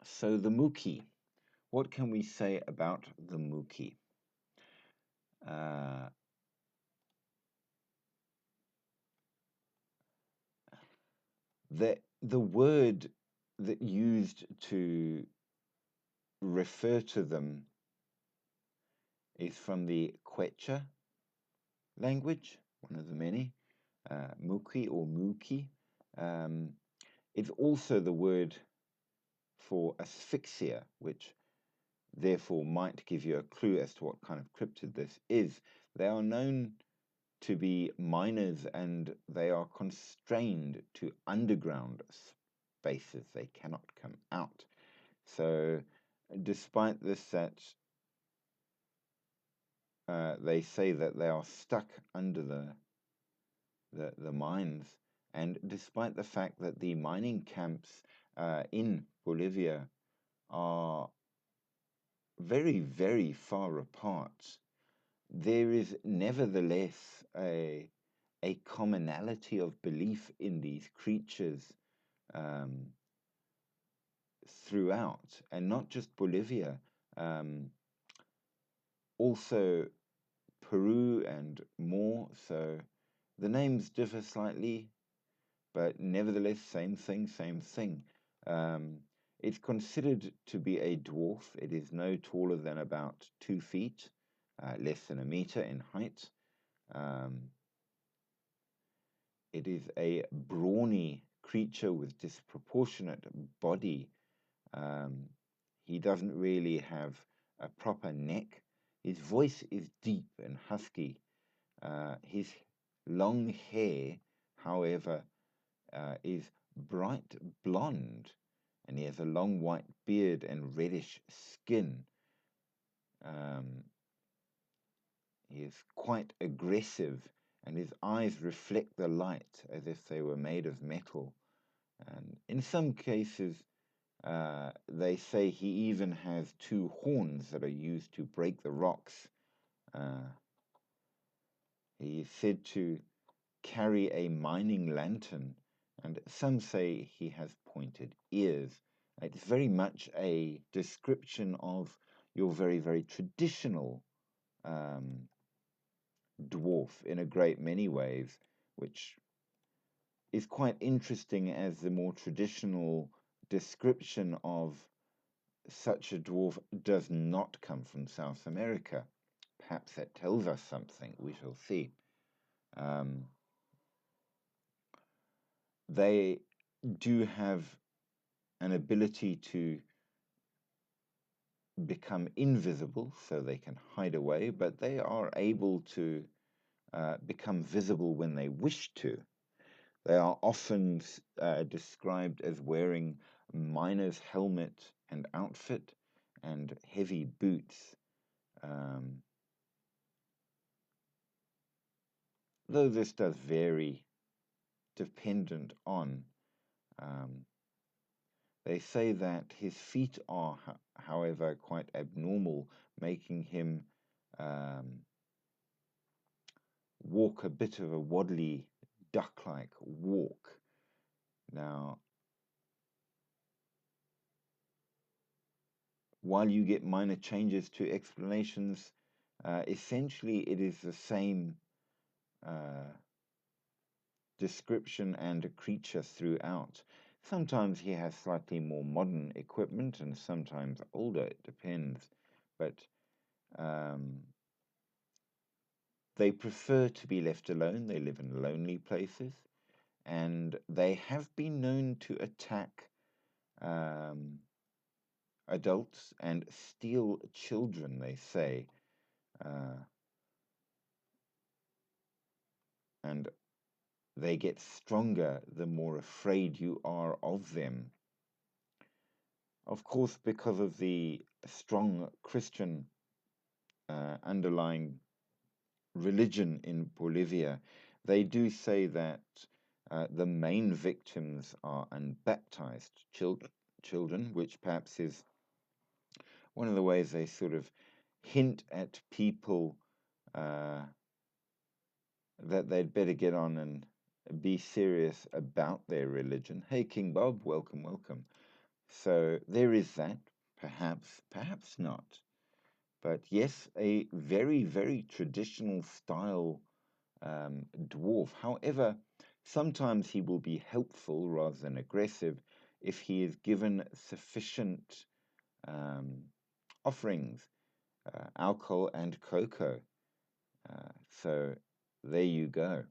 So the Mookie, what can we say about the Mookie? The word that used to refer to them is from the Quechua language, one of the many, Muki or Muki. It's also the word for asphyxia, which therefore might give you a clue as to what kind of cryptid this is. They are known to be miners and they are constrained to underground spaces. They cannot come out. So despite this, that they say that they are stuck under the mines, and despite the fact that the mining camps in Bolivia are very, very far apart, there is nevertheless a commonality of belief in these creatures throughout, and not just Bolivia, also Peru and more. So the names differ slightly, but nevertheless, same thing, same thing. It's considered to be a dwarf. It is no taller than about 2 feet, less than a meter in height. It is a brawny creature with disproportionate body. He doesn't really have a proper neck. His voice is deep and husky. His long hair, however, is bright blonde, and he has a long white beard and reddish skin. He is quite aggressive, and his eyes reflect the light as if they were made of metal. And in some cases, they say he even has 2 horns that are used to break the rocks. He is said to carry a mining lantern, and some say he has pointed ears. It's very much a description of your very, very traditional dwarf in a great many ways, which is quite interesting, as the more traditional description of such a dwarf does not come from South America. Perhaps that tells us something. We shall see. They do have an ability to become invisible, so they can hide away, but they are able to become visible when they wish to. They are often described as wearing miner's helmet and outfit and heavy boots. Though this does vary dependent on. They say that his feet are, however, quite abnormal, making him walk a bit of a waddly, duck-like walk. Now, while you get minor changes to explanations, essentially it is the same description and a creature throughout. Sometimes he has slightly more modern equipment and sometimes older, it depends. But they prefer to be left alone. They live in lonely places, and they have been known to attack adults and steal children, they say. and they get stronger the more afraid you are of them. Of course, because of the strong Christian underlying religion in Bolivia, they do say that the main victims are unbaptized children, which perhaps is one of the ways they sort of hint at people that they'd better get on and be serious about their religion. Hey, King Bob, welcome, welcome. So there is that, perhaps not. But yes, a very, very traditional style dwarf. However, sometimes he will be helpful rather than aggressive if he is given sufficient offerings, alcohol and cocoa. So there you go.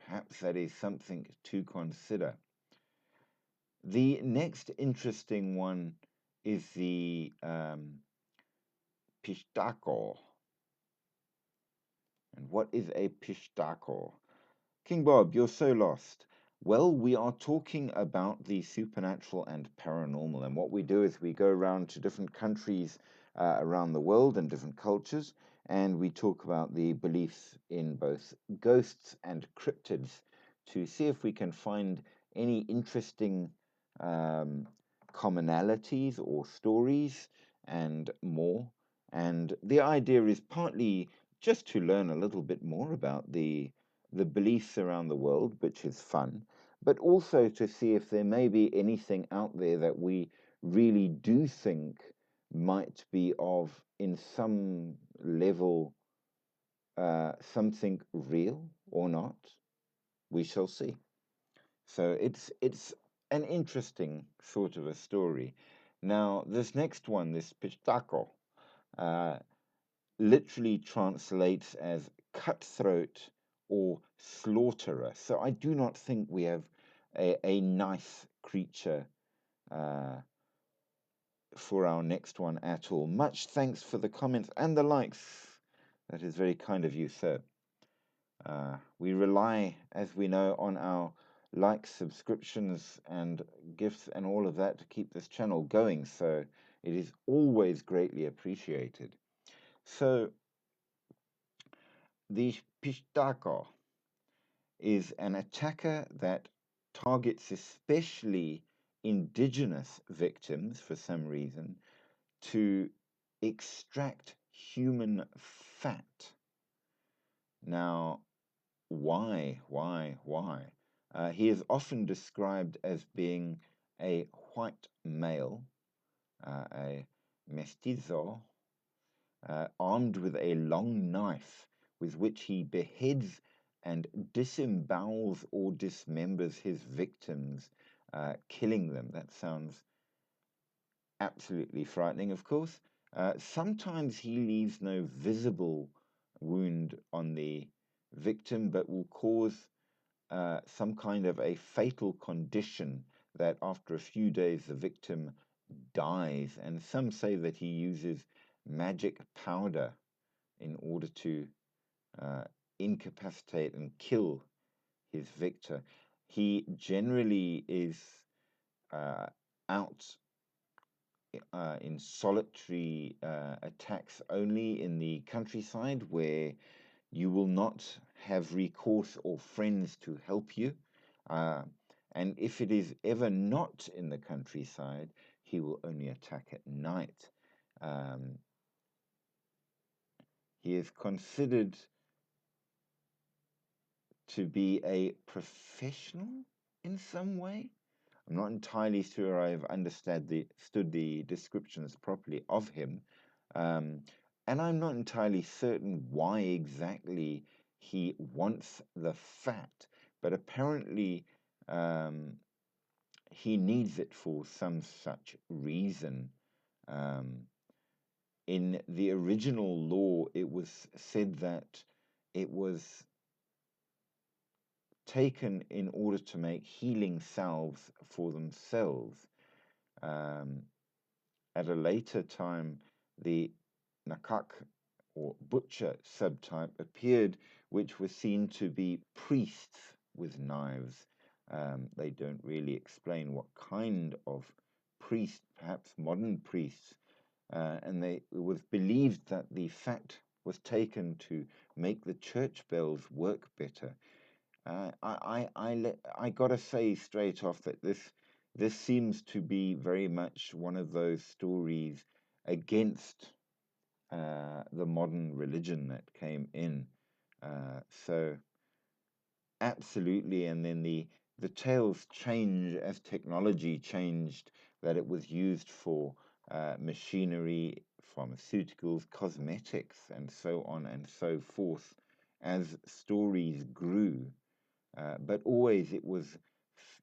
Perhaps that is something to consider. The next interesting one is the pistaco. And what is a pistaco? King Bob, you're so lost. Well, we are talking about the supernatural and paranormal. And what we do is we go around to different countries around the world and different cultures, and we talk about the beliefs in both ghosts and cryptids to see if we can find any interesting commonalities or stories and more. And the idea is partly just to learn a little bit more about the beliefs around the world, which is fun, but also to see if there may be anything out there that we really do think might be of, in some level, something real or not. We shall see. So it's an interesting sort of a story. Now, this next one, this Pistaco, uh, literally translates as cutthroat or slaughterer. So I do not think we have a nice creature for our next one at all. Much thanks for the comments and the likes. That is very kind of you, sir. We rely, as we know, on our likes, subscriptions, and gifts and all of that to keep this channel going. So it is always greatly appreciated. So the Pistaco is an attacker that targets especially indigenous victims for some reason to extract human fat. Now, why? He is often described as being a white male, a mestizo, armed with a long knife with which he beheads and disembowels or dismembers his victims, killing them. That sounds absolutely frightening, of course. Sometimes he leaves no visible wound on the victim, but will cause some kind of a fatal condition that after a few days the victim dies. And some say that he uses magic powder in order to incapacitate and kill his victor. He generally is out in solitary attacks only in the countryside where you will not have recourse or friends to help you. And if it is ever not in the countryside, he will only attack at night. He is considered to be a professional in some way. I'm not entirely sure I've understood the descriptions properly of him. And I'm not entirely certain why exactly he wants the fat, but apparently he needs it for some such reason. In the original law, it was said that it was taken in order to make healing salves for themselves. At a later time, the Nakak or butcher subtype appeared which were seen to be priests with knives. They don't really explain what kind of priest, perhaps modern priests, it was believed that the fat was taken to make the church bells work better. I gotta say straight off that this seems to be very much one of those stories against the modern religion that came in. So absolutely, and then the tales change as technology changed. That it was used for machinery, pharmaceuticals, cosmetics, and so on and so forth, as stories grew. But always it was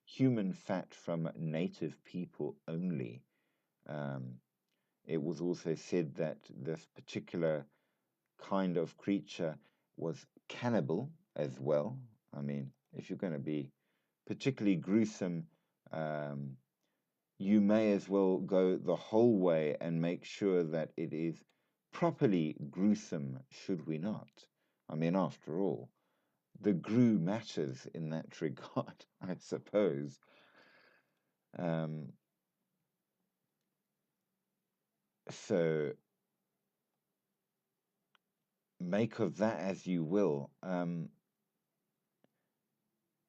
human fat from native people only. Um, it was also said that this particular kind of creature was cannibal as well. I mean, if you're going to be particularly gruesome, um, you may as well go the whole way and make sure that it is properly gruesome, should we not? I mean, after all, the grue matters in that regard, I suppose. Um, so make of that as you will.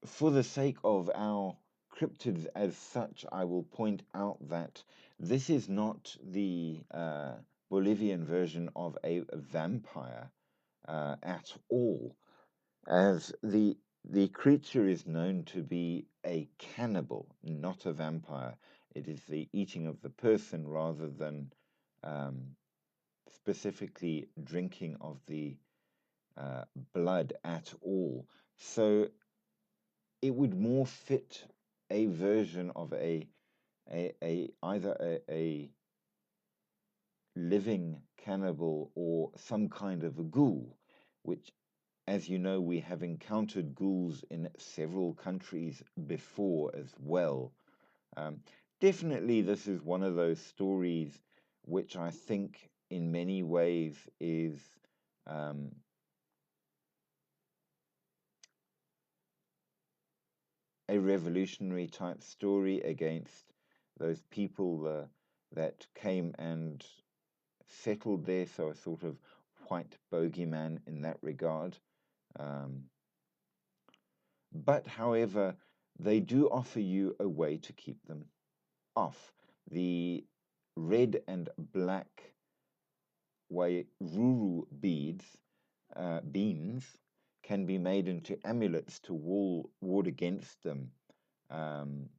For the sake of our cryptids as such, I will point out that this is not the Bolivian version of a vampire at all, as the creature is known to be a cannibal, not a vampire. It is the eating of the person rather than um, specifically drinking of the blood at all. So it would more fit a version of a either a living cannibal or some kind of a ghoul, which, as you know, we have encountered ghouls in several countries before as well. Um, Definitely, this is one of those stories which I think in many ways is um, a revolutionary type story against those people that came and settled there, so a sort of white bogeyman in that regard. Um, but, however, they do offer you a way to keep them off. The red and black Wairuru beans, can be made into amulets to ward against them. Um,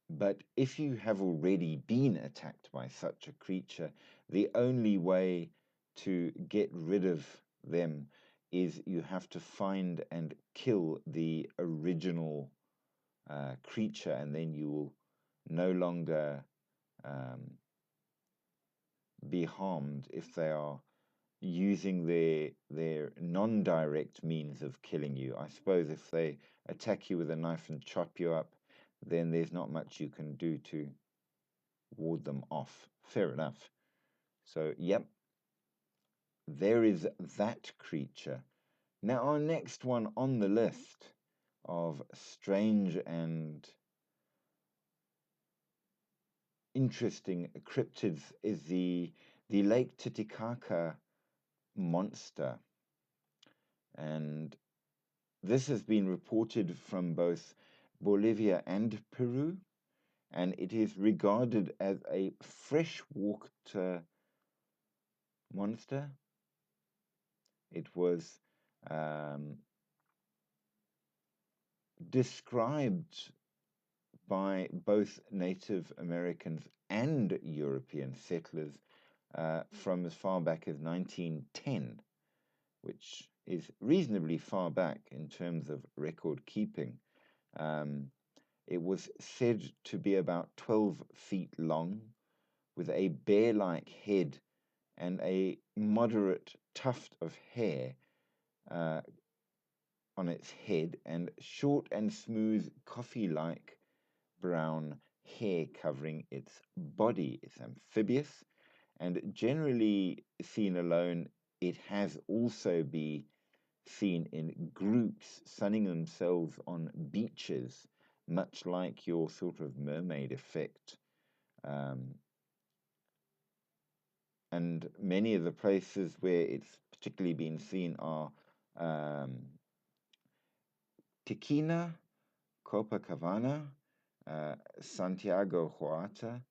But if you have already been attacked by such a creature, the only way to get rid of them is you have to find and kill the original creature, and then you will no longer um, be harmed if they are using their non-direct means of killing you. I suppose if they attack you with a knife and chop you up, then there's not much you can do to ward them off. Fair enough. So, yep, there is that creature. Now, our next one on the list of strange and interesting cryptids is the Lake Titicaca monster. And this has been reported from both Bolivia and Peru, and it is regarded as a freshwater monster. It was um, described by both Native Americans and European settlers from as far back as 1910, which is reasonably far back in terms of record keeping. Um, it was said to be about 12 feet long, with a bear like head and a moderate tuft of hair uh, on its head, and short and smooth coffee like brown hair covering its body. It's amphibious and generally seen alone it has also been seen in groups sunning themselves on beaches, much like your sort of mermaid effect. And many of the places where it's particularly been seen are Tiquina, Copacabana, Santiago Huata,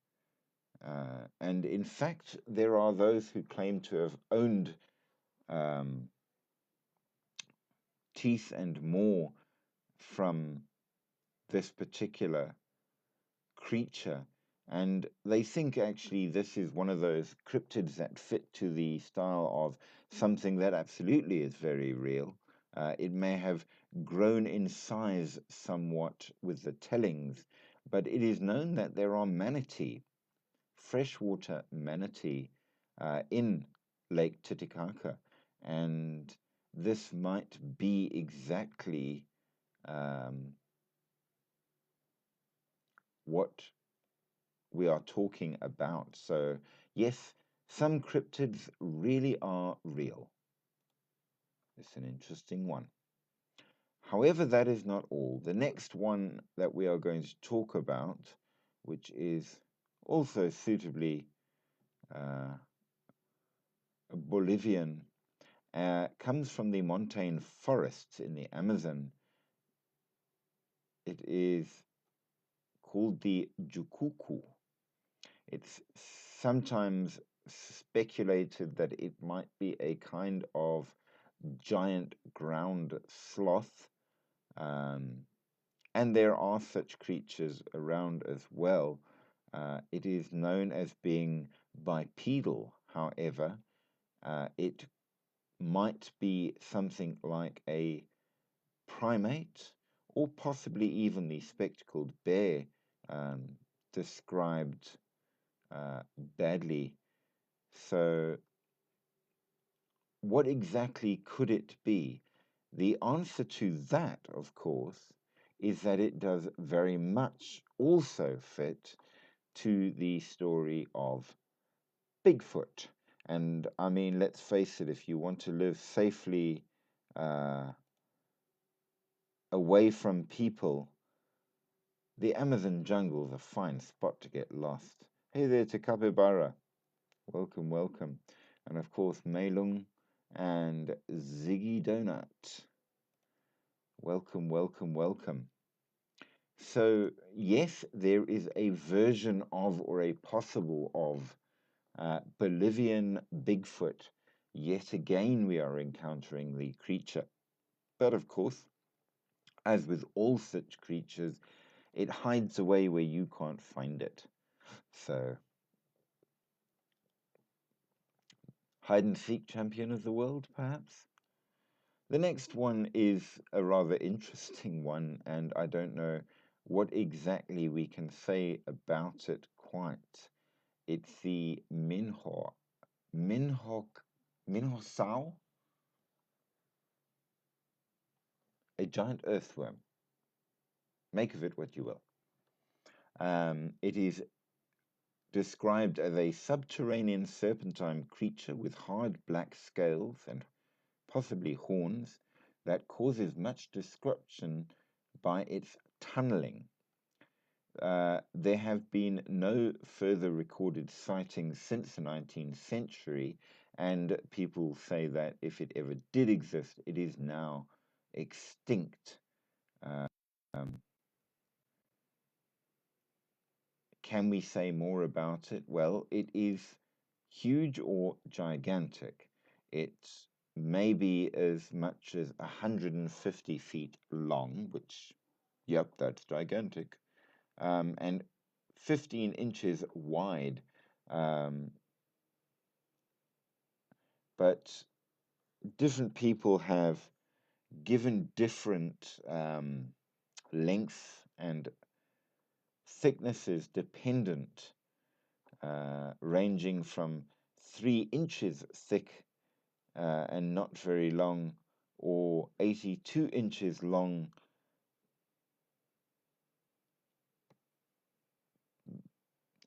and in fact, there are those who claim to have owned teeth and more from this particular creature. And they think actually this is one of those cryptids that fit to the style of something that absolutely is very real. It may have grown in size somewhat with the tellings, but it is known that there are manatee, freshwater manatee, in Lake Titicaca. And this might be exactly what we are talking about. So, yes, some cryptids really are real. It's an interesting one. However, that is not all. The next one that we are going to talk about, which is also suitably Bolivian, comes from the montane forests in the Amazon. It is called the Jucucu. It's sometimes speculated that it might be a kind of giant ground sloth, and there are such creatures around as well. It is known as being bipedal, however. It might be something like a primate, or possibly even the spectacled bear described badly. So, what exactly could it be? The answer to that, of course, is that it does very much also fit to the story of Bigfoot. And I mean, let's face it, if you want to live safely away from people, the Amazon jungle is a fine spot to get lost. Hey there to Capybara. Welcome, welcome. And of course, Meilung and Ziggy Donut. Welcome, welcome, welcome. So, yes, there is a version of, or a possible of, Bolivian Bigfoot. Yet again, we are encountering the creature. But of course, as with all such creatures, it hides away where you can't find it. So, hide and seek champion of the world, perhaps? The next one is a rather interesting one, and I don't know what exactly we can say about it quite. It's the Minhosao, a giant earthworm. Make of it what you will. It is described as a subterranean serpentine creature with hard black scales and possibly horns that causes much destruction by its tunneling. There have been no further recorded sightings since the 19th century, and people say that if it ever did exist, it is now extinct. Can we say more about it? Well, it is huge or gigantic. It may be as much as 150 feet long, which, yep, that's gigantic, and 15 inches wide. But different people have given different lengths and thicknesses dependent, ranging from 3 inches thick and not very long, or 82 inches long.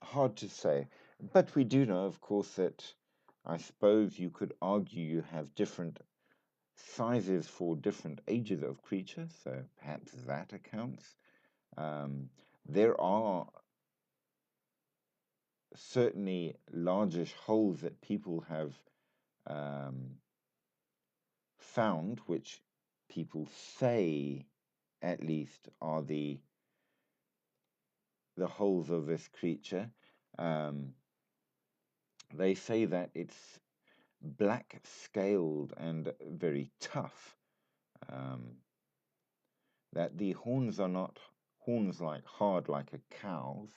Hard to say, but we do know, of course, that I suppose you could argue you have different sizes for different ages of creatures, so perhaps that accounts. Um, there are certainly largish holes that people have um, found, which people say at least are the holes of this creature. Um, they say that it's black scaled and very tough. Um, that the horns are not horns like hard like a cow's,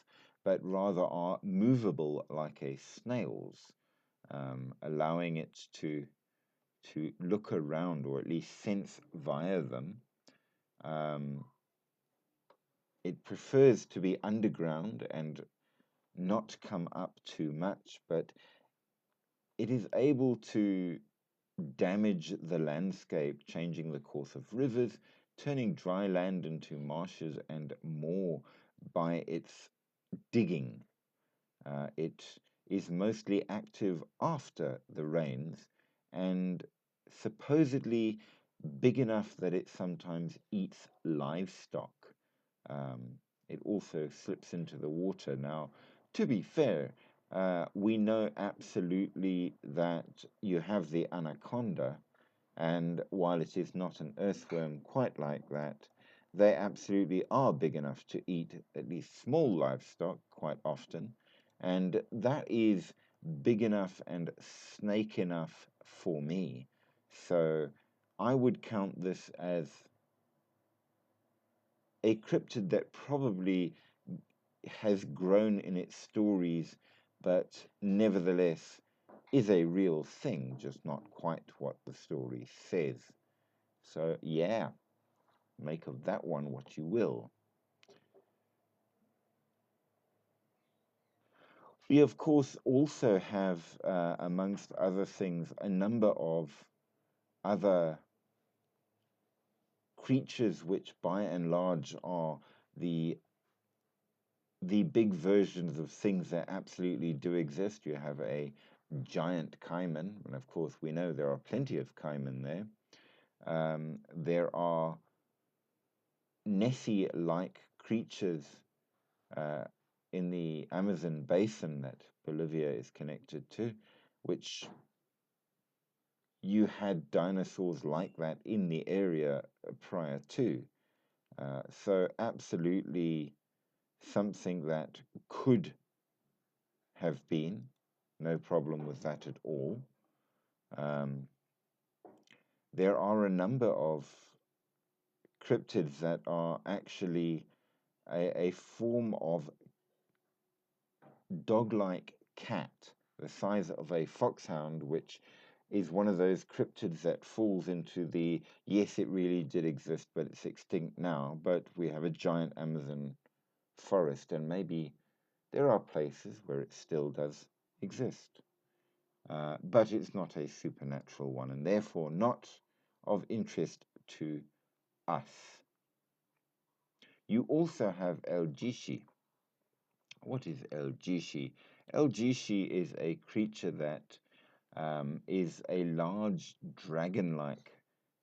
but rather are movable like a snail's, allowing it to look around or at least sense via them. Um, it prefers to be underground and not come up too much, but it is able to damage the landscape, changing the course of rivers, turning dry land into marshes and more by its digging. It is mostly active after the rains and supposedly big enough that it sometimes eats livestock. Um, it also slips into the water. Now, to be fair, we know absolutely that you have the anaconda, and while it is not an earthworm quite like that, they absolutely are big enough to eat at least small livestock quite often. And that is big enough and snake enough for me. So I would count this as a cryptid that probably has grown in its stories, but nevertheless is a real thing, just not quite what the story says. So, yeah, make of that one what you will. We, of course, also have, amongst other things, a number of other creatures which, by and large, are the big versions of things that absolutely do exist. You have a giant caiman, and of course, we know there are plenty of caiman there. There are Nessie-like creatures uh, in the Amazon basin that Bolivia is connected to, which you had dinosaurs like that in the area prior to. So, absolutely something that could have been, no problem with that at all. Um, there are a number of cryptids that are actually a form of dog-like cat, the size of a foxhound, which is one of those cryptids that falls into the yes, it really did exist, but it's extinct now. But we have a giant Amazon forest, and maybe there are places where it still does exist. But it's not a supernatural one, and therefore not of interest to us. You also have El Jishi. What is El Jishi? El Jishi is a creature that is a large dragon-like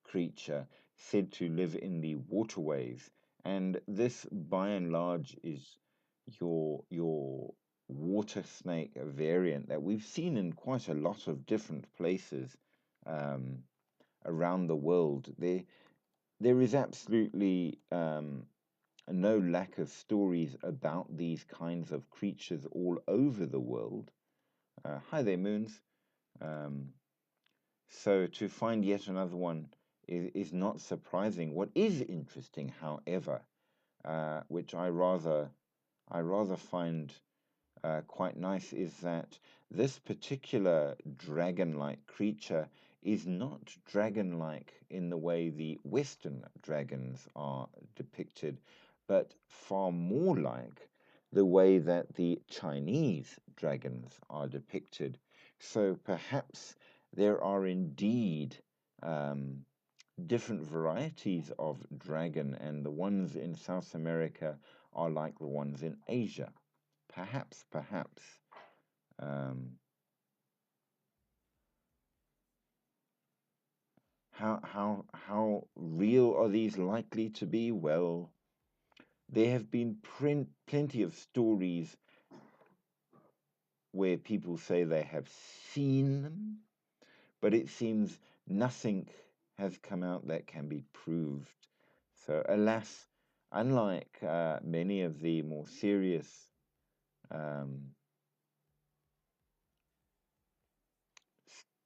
creature said to live in the waterways, and this, by and large, is your water snake variant that we've seen in quite a lot of different places um, around the world. There is absolutely no lack of stories about these kinds of creatures all over the world. Hi there, Moons. Um, so to find yet another one is not surprising. What is interesting, however, which I rather find quite nice, is that this particular dragon-like creature is not dragon-like in the way the Western dragons are depicted, but far more like the way that the Chinese dragons are depicted. So perhaps there are indeed um, different varieties of dragon, and the ones in South America are like the ones in Asia. Perhaps. Um, How real are these likely to be? Well, there have been plenty of stories where people say they have seen them, but it seems nothing has come out that can be proved. So, alas, unlike many of the more serious um,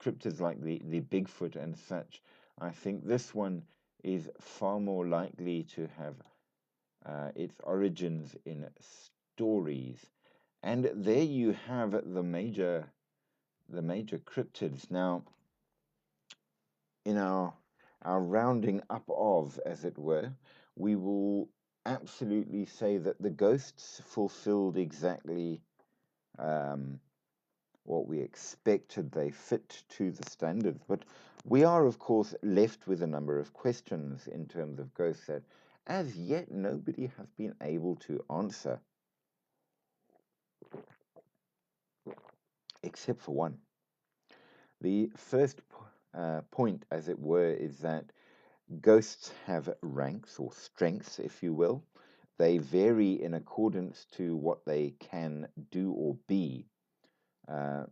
cryptids like the Bigfoot and such, I think this one is far more likely to have its origins in stories. And there you have the major cryptids. Now, in our rounding up of, as it were, we will absolutely say that the ghosts fulfilled exactly um, what we expected. They fit to the standards. But we are, of course, left with a number of questions in terms of ghosts that as yet nobody has been able to answer, except for one. The first point, as it were, is that ghosts have ranks or strengths, if you will. They vary in accordance to what they can do or be, uh,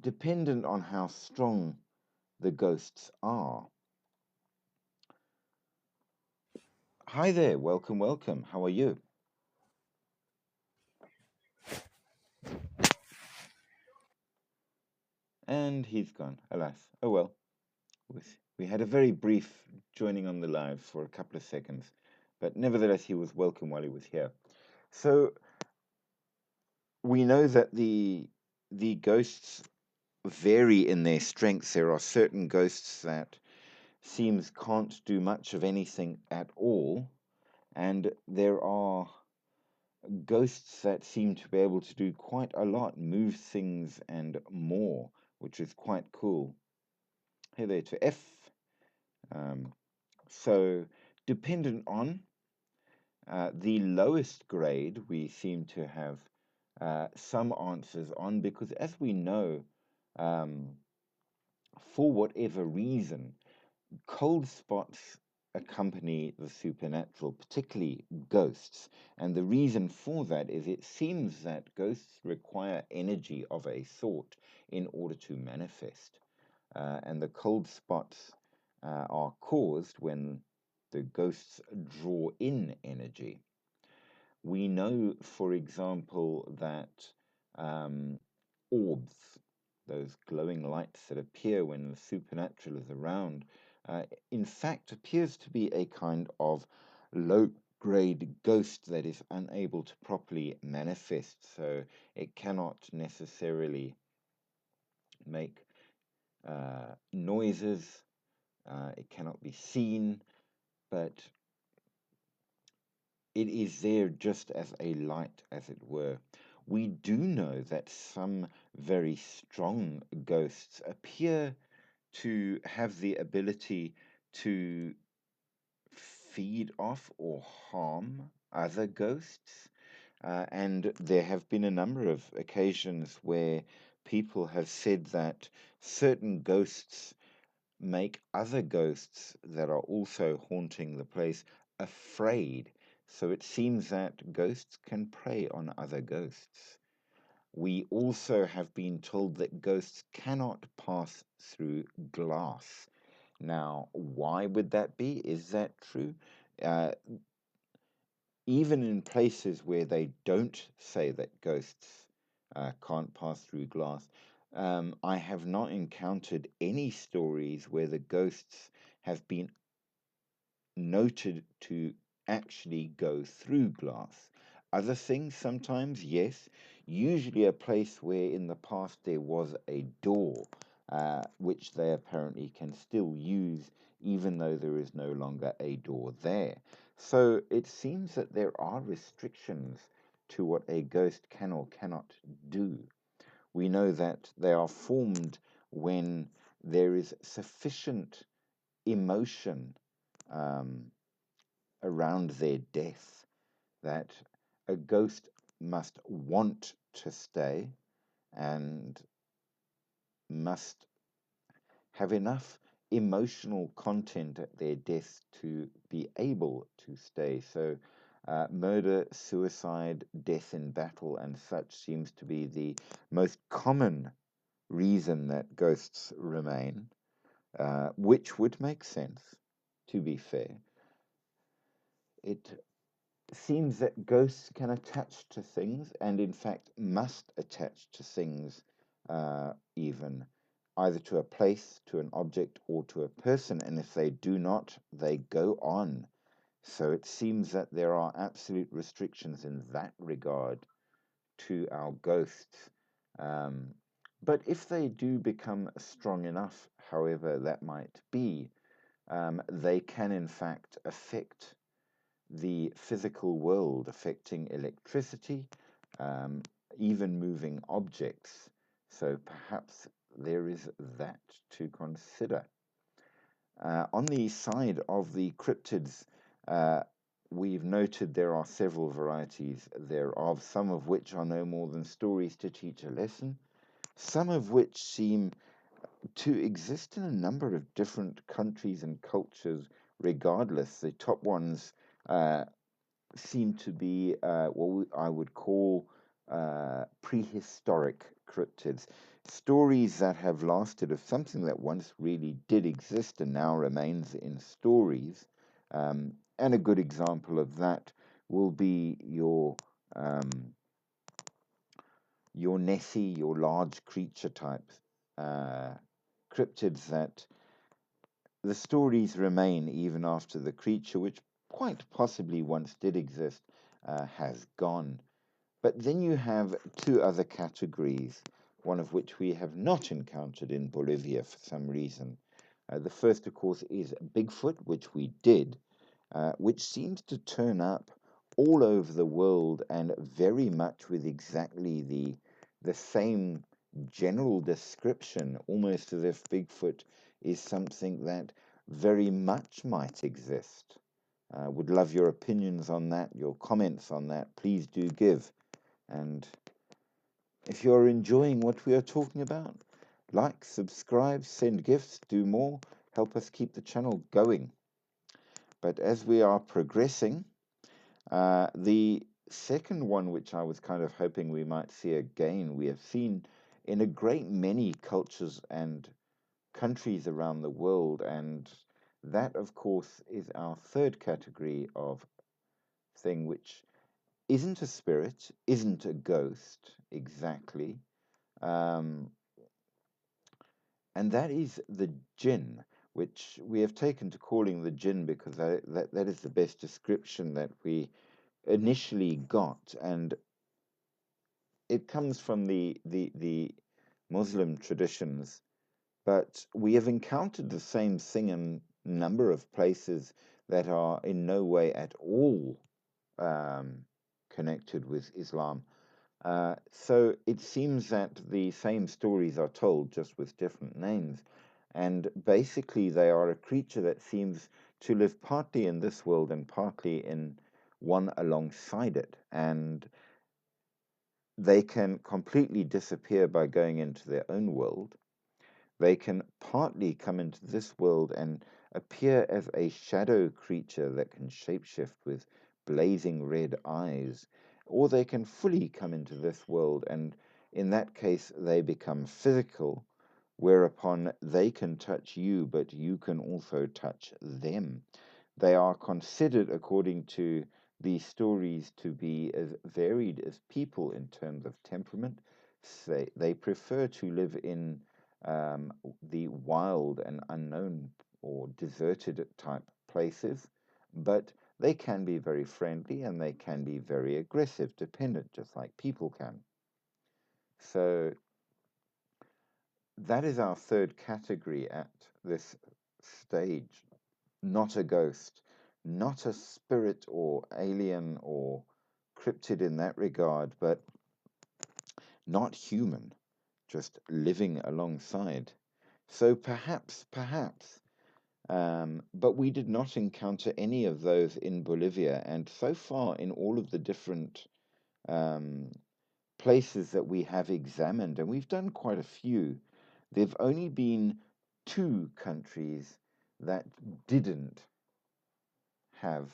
dependent on how strong the ghosts are. Hi there, welcome, welcome. How are you? And he's gone, alas. Oh well. We had a very brief joining on the live for a couple of seconds, but nevertheless, he was welcome while he was here. So we know that the ghosts vary in their strengths. There are certain ghosts that seems can't do much of anything at all, and there are ghosts that seem to be able to do quite a lot, move things and more, which is quite cool. Hey there to F. Um, so, dependent on the lowest grade, we seem to have some answers on because, as we know, um, for whatever reason, cold spots accompany the supernatural, particularly ghosts. And the reason for that is it seems that ghosts require energy of a sort in order to manifest. And the cold spots are caused when the ghosts draw in energy. We know, for example, that orbs, those glowing lights that appear when the supernatural is around, in fact appears to be a kind of low grade ghost that is unable to properly manifest. So it cannot necessarily make noises, it cannot be seen, but it is there just as a light, as it were. We do know that some very strong ghosts appear to have the ability to feed off or harm other ghosts. And there have been a number of occasions where people have said that certain ghosts make other ghosts that are also haunting the place afraid. So it seems that ghosts can prey on other ghosts. We also have been told that ghosts cannot pass through glass. Now, why would that be? Is that true? Uh, Even in places where they don't say that ghosts can't pass through glass, I have not encountered any stories where the ghosts have been noted to actually go through glass. Other things, sometimes, yes. Usually, a place where in the past there was a door, which they apparently can still use, even though there is no longer a door there. So it seems that there are restrictions to what a ghost can or cannot do. We know that they are formed when there is sufficient emotion um, around their death, that a ghost must want to stay and must have enough emotional content at their death to be able to stay. So, murder, suicide, death in battle, and such seems to be the most common reason that ghosts remain, which would make sense, to be fair. It seems that ghosts can attach to things, and in fact must attach to things, even either to a place, to an object, or to a person. And if they do not, they go on. So it seems that there are absolute restrictions in that regard to our ghosts. Um, but if they do become strong enough, however that might be, they can in fact affect the physical world, affecting electricity, um, even moving objects. So perhaps there is that to consider. On the side of the cryptids, we've noted there are several varieties thereof, some of which are no more than stories to teach a lesson, some of which seem to exist in a number of different countries and cultures regardless. The top ones seem to be what I would call prehistoric cryptids, stories that have lasted of something that once really did exist and now remains in stories. And a good example of that will be your Nessie, your large creature types, cryptids that the stories remain even after the creature, which quite possibly once did exist, has gone. But then you have two other categories, one of which we have not encountered in Bolivia for some reason. The first, of course, is Bigfoot, which we did, which seems to turn up all over the world and very much with exactly the same general description, almost as if Bigfoot is something that very much might exist. Would love your opinions on that, your comments on that. Please do give. And if you're enjoying what we are talking about, like, subscribe, send gifts, do more, help us keep the channel going. But as we are progressing, the second one, which I was kind of hoping we might see again, we have seen in a great many cultures and countries around the world, and that, of course, is our third category of thing, which isn't a spirit, isn't a ghost exactly, um, and that is the jinn, which we have taken to calling the jinn because that is the best description that we initially got, and it comes from the Muslim traditions, but we have encountered the same thing in a number of places that are in no way at all connected with Islam. So it seems that the same stories are told just with different names. And basically, they are a creature that seems to live partly in this world and partly in one alongside it. And they can completely disappear by going into their own world. They can partly come into this world and appear as a shadow creature that can shapeshift with blazing red eyes, or they can fully come into this world, and in that case, they become physical, whereupon they can touch you, but you can also touch them. They are considered, according to these stories, to be as varied as people in terms of temperament. They prefer to live in the wild and unknown or deserted type places, but they can be very friendly and they can be very aggressive, dependent, just like people can. So that is our third category at this stage. Not a ghost, not a spirit or alien or cryptid in that regard, but not human, just living alongside. So perhaps, but we did not encounter any of those in Bolivia, and so far in all of the different um, places that we have examined, and we've done quite a few, there've only been two countries that didn't have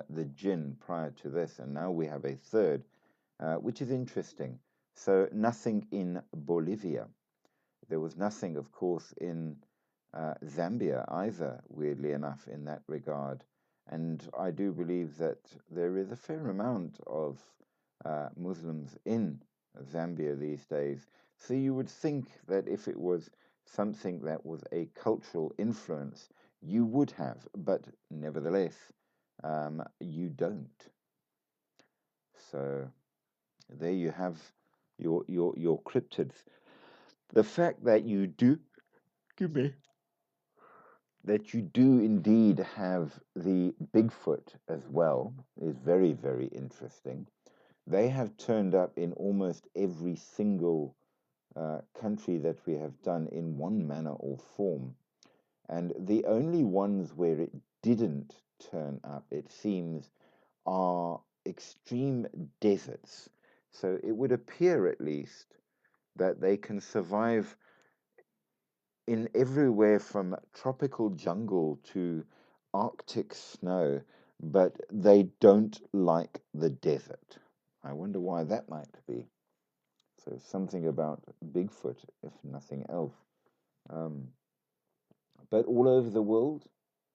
the jinn prior to this, and now we have a third, which is interesting. So nothing in Bolivia. There was nothing, of course, in Zambia either, weirdly enough, in that regard. And I do believe that there is a fair amount of Muslims in Zambia these days. So you would think that if it was something that was a cultural influence, you would have, but nevertheless, you don't. So there you have your cryptids. The fact that you do, give me, that you do indeed have the Bigfoot as well is very, very interesting. They have turned up in almost every single country that we have done in one manner or form. And the only ones where it didn't turn up, it seems, are extreme deserts. So it would appear, at least, that they can survive in everywhere from tropical jungle to Arctic snow, but they don't like the desert. I wonder why that might be. So something about Bigfoot, if nothing else. Um, but all over the world,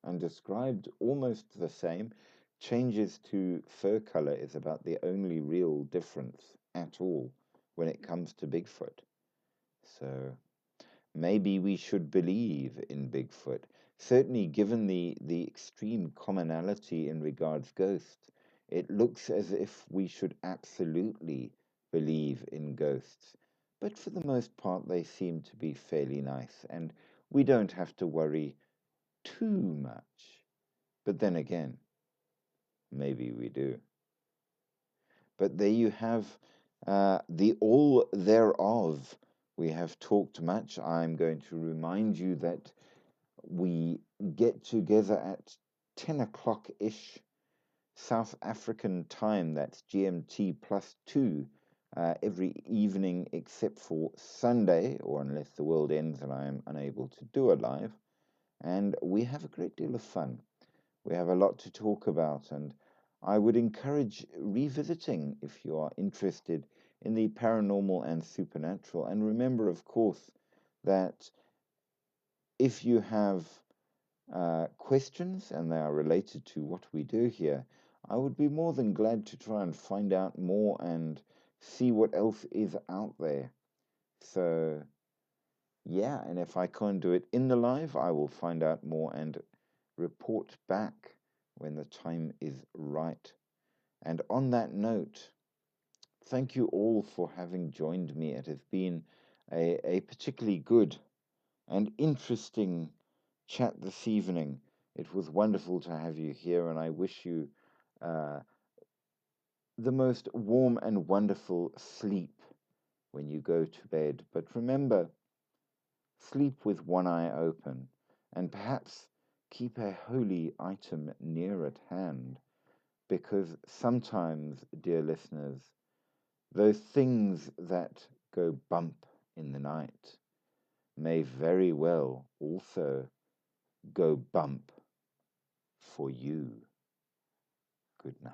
and described almost the same, changes to fur color is about the only real difference at all when it comes to Bigfoot. So maybe we should believe in Bigfoot. Certainly, given the extreme commonality in regards ghosts, it looks as if we should absolutely believe in ghosts. But for the most part, they seem to be fairly nice, and we don't have to worry too much. But then again, maybe we do. But there you have the all thereof. We have talked much. I'm going to remind you that we get together at 10 o'clock ish South African time. That's GMT +2 every evening except for Sunday, or unless the world ends and I am unable to do a live. And we have a great deal of fun. We have a lot to talk about, and I would encourage revisiting if you are interested in the paranormal and supernatural. And remember, of course, that if you have questions and they are related to what we do here, I would be more than glad to try and find out more and see what else is out there. So, yeah, and if I can't do it in the live, I will find out more and report back when the time is right. And on that note, thank you all for having joined me. It has been a particularly good and interesting chat this evening. It was wonderful to have you here, and I wish you uh, the most warm and wonderful sleep when you go to bed. But remember, sleep with one eye open, and perhaps keep a holy item near at hand, because sometimes, dear listeners, those things that go bump in the night may very well also go bump for you. Good night.